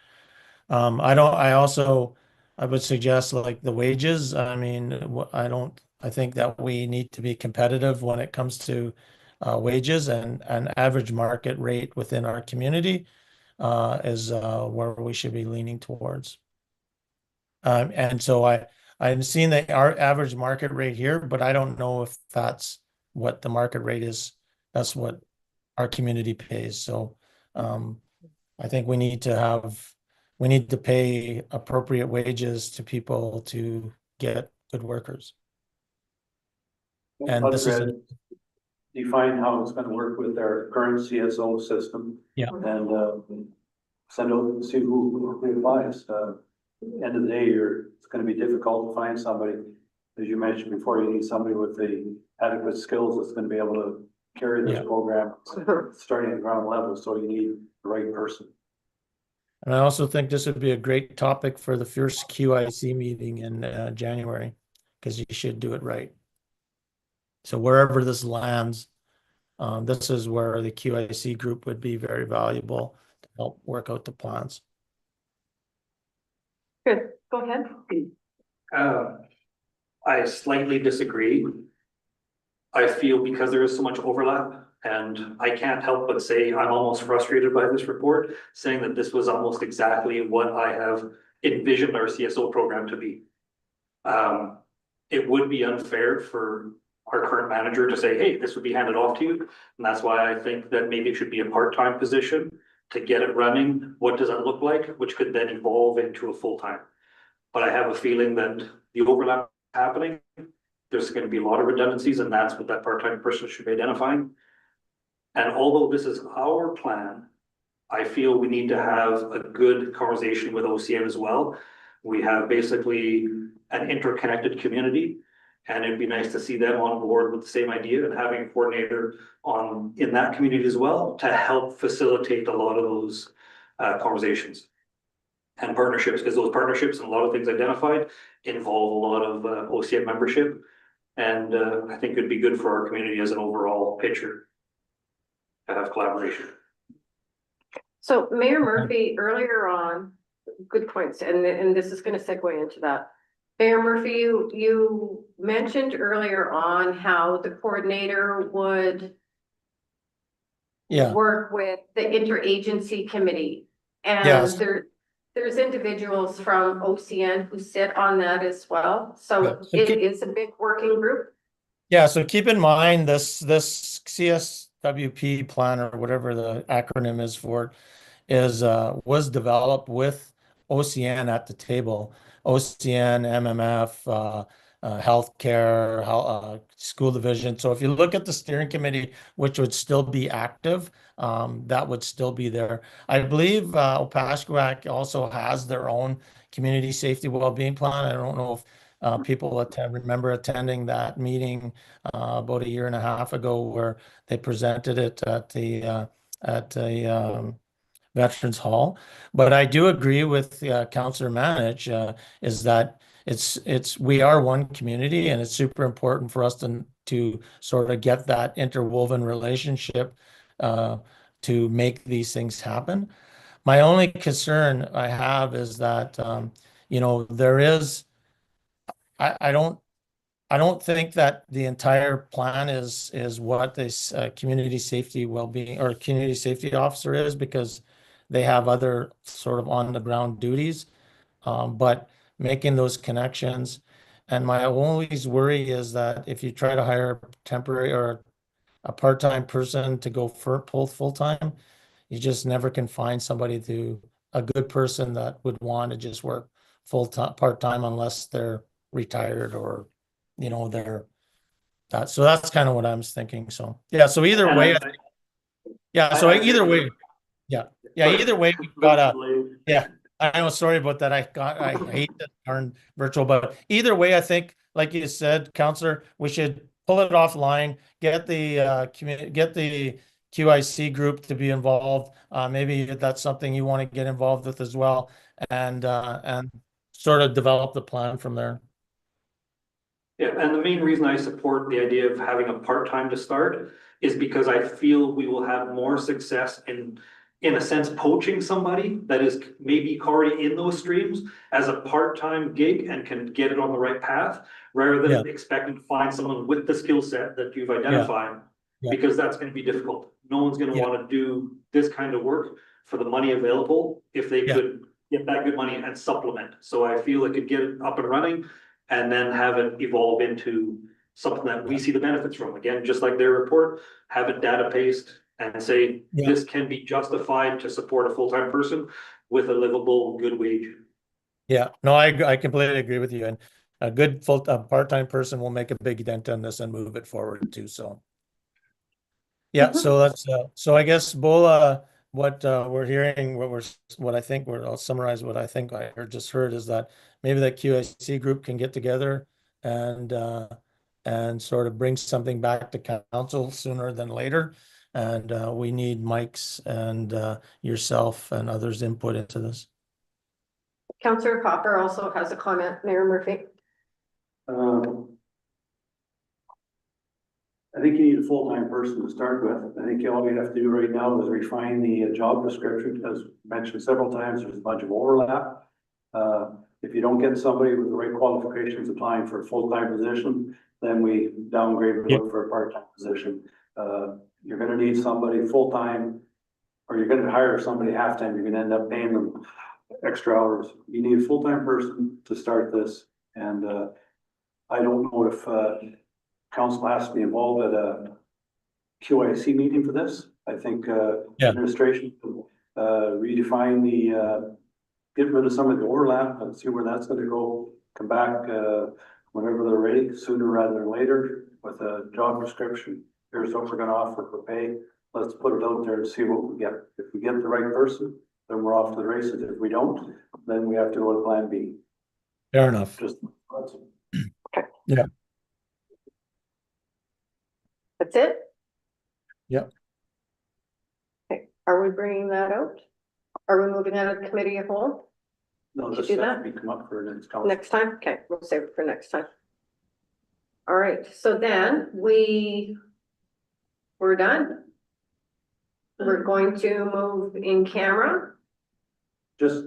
I would suggest like the wages. I mean, I think that we need to be competitive when it comes to wages, and average market rate within our community is where we should be leaning towards. And so I've seen our average market rate here, but I don't know if that's what the market rate is. That's what our community pays. So I think we need to pay appropriate wages to people to get good workers. And this is define how it's gonna work with our current CSO system. Yeah. And send out and see who applies. End of the day, it's gonna be difficult to find somebody. As you mentioned before, you need somebody with the adequate skills that's gonna be able to carry this program starting at ground level. So you need the right person. And I also think this would be a great topic for the first QIC meeting in January, because you should do it right. So wherever this lands, this is where the QIC group would be very valuable to help work out the plans. Good, go ahead. I slightly disagree. I feel because there is so much overlap, and I can't help but say I'm almost frustrated by this report, saying that this was almost exactly what I have envisioned our CSO program to be. It would be unfair for our current manager to say, hey, this would be handed off to you. And that's why I think that maybe it should be a part-time position to get it running. What does that look like? Which could then evolve into a full-time. But I have a feeling that the overlap happening, there's going to be a lot of redundancies, and that's what that part-time person should be identifying. And although this is our plan, I feel we need to have a good conversation with OCN as well. We have basically an interconnected community, and it'd be nice to see them on board with the same idea and having a coordinator in that community as well to help facilitate a lot of those conversations and partnerships, because those partnerships and a lot of things identified involve a lot of OCN membership. And I think it'd be good for our community as an overall picture to have collaboration. So Mayor Murphy, earlier on, good points, and this is going to segue into that. Mayor Murphy, you mentioned earlier on how the coordinator would work with the interagency committee. And there's individuals from OCN who sit on that as well. So it is a big working group. Yeah, so keep in mind this CSWP plan, or whatever the acronym is for it, was developed with OCN at the table. OCN, MMF, healthcare, school division. So if you look at the steering committee, which would still be active, that would still be there. I believe Opaskwack also has their own community safety well-being plan. I don't know if people remember attending that meeting about a year and a half ago where they presented it at the Veterans Hall. But I do agree with Councillor Manage is that we are one community, and it's super important for us to sort of get that interwoven relationship to make these things happen. My only concern I have is that there is I don't think that the entire plan is what this community safety well-being or community safety officer is, because they have other sort of on the ground duties. But making those connections, and my always worry is that if you try to hire a temporary or a part-time person to go for full-time, you just never can find a good person that would want to just work full-time, part-time, unless they're retired or they're that. So that's kind of what I'm thinking. So yeah, so either way, either way, we've got I know, sorry about that. I hate to turn virtual, but either way, I think, like you said, Councillor, we should pull it offline, get the QIC group to be involved. Maybe that's something you want to get involved with as well, and sort of develop the plan from there. Yeah, and the main reason I support the idea of having a part-time to start is because I feel we will have more success in a sense, poaching somebody that is maybe already in those streams as a part-time gig and can get it on the right path, rather than expecting to find someone with the skill set that you've identified, because that's going to be difficult. No one's going to want to do this kind of work for the money available if they could get that good money and supplement. So I feel it could get it up and running and then have it evolve into something that we see the benefits from. Again, just like their report, have it data paced and say, this can be justified to support a full-time person with a livable, good wage. Yeah, no, I completely agree with you. And a good part-time person will make a big dent on this and move it forward too. So yeah, so that's so I guess Bola, what we're hearing, what I think I'll summarize what I think I just heard is that maybe that QIC group can get together and sort of bring something back to council sooner than later. And we need Mike's and yourself and others' input into this. Councillor Hopper also has a comment, Mayor Murphy. I think you need a full-time person to start with. I think all we have to do right now is refine the job description. As mentioned several times, there's a bunch of overlap. If you don't get somebody with the right qualifications applying for a full-time position, then we downgrade and look for a part-time position. You're gonna need somebody full-time, or you're gonna hire somebody half-time, you're gonna end up paying them extra hours. You need a full-time person to start this, and I don't know if council has to be involved at a QIC meeting for this. I think administration redefine get rid of some of the overlap and see where that's gonna go. Come back whenever they're ready, sooner rather than later, with a job description. Here's what we're gonna offer for pay. Let's put it out there and see what we get. If we get the right person, then we're off to the races. If we don't, then we have to go to plan B. Fair enough. Yeah. That's it? Yep. Okay, are we bringing that out? Are we moving out of the committee of whole? No, Did this you do has to that? be come up for next council. Next time? Okay, we'll save it for next time. All right, so then we're done. We're going to move in camera. Just,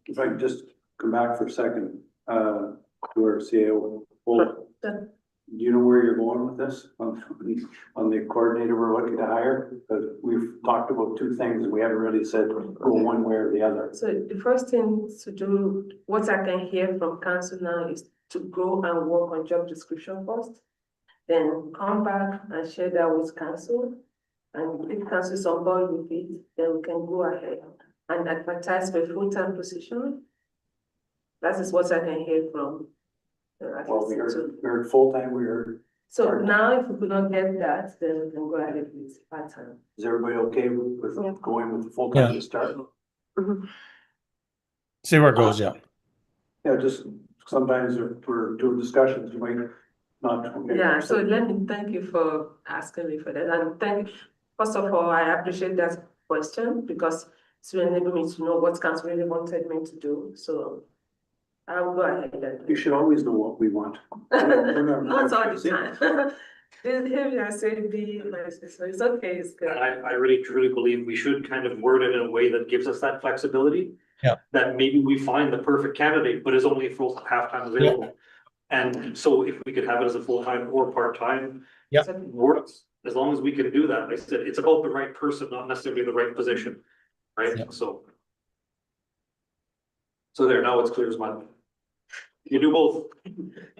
if I can just come back for a second, to our CAO. Well, do you know where you're going with this on the coordinator we're looking to hire? Because we've talked about two things and we haven't really said go one way or the other. So the first thing to do, what I can hear from council now is to go and work on job description first. Then come back and share that with council. And if council is on board with it, then we can go ahead and advertise for a full-time position. That is what I can hear from At Well, least two. we're full-time, we're, So now if we could not get that, then we can go ahead with part-time. is everybody okay with Yeah. going with the full-time Yeah. to start? See where it goes, yeah. Yeah, just sometimes if we're doing discussions, you might not. okay. Yeah, so let me thank you for asking me for that, and first of all, I appreciate that question, because it's enabled me to know what council really wanted me to do, so I will go ahead and. You should always know what we want. Not all the time. Maybe I say be, so it's okay, it's good. And I really truly believe we should kind of word it in a way that gives us that flexibility. Yeah. That maybe we find the perfect candidate, but is only full half-time available. And so if we could have it as a full-time or part-time. Yeah. Works, as long as we can do that, like I said, it's about the right person, not necessarily the right position, right? Yeah. So. So there, now it's clear as mud. You do both.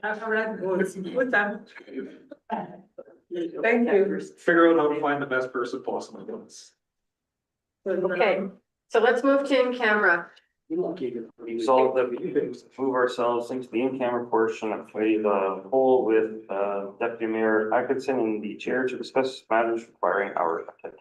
I've read both, good time. Thank you. Figure out how to find the best person possible. Okay, so let's move to in-camera. Resolve that we move ourselves into the in-camera portion of the whole with Deputy Mayor Atkinson in the chair to discuss matters requiring our attention.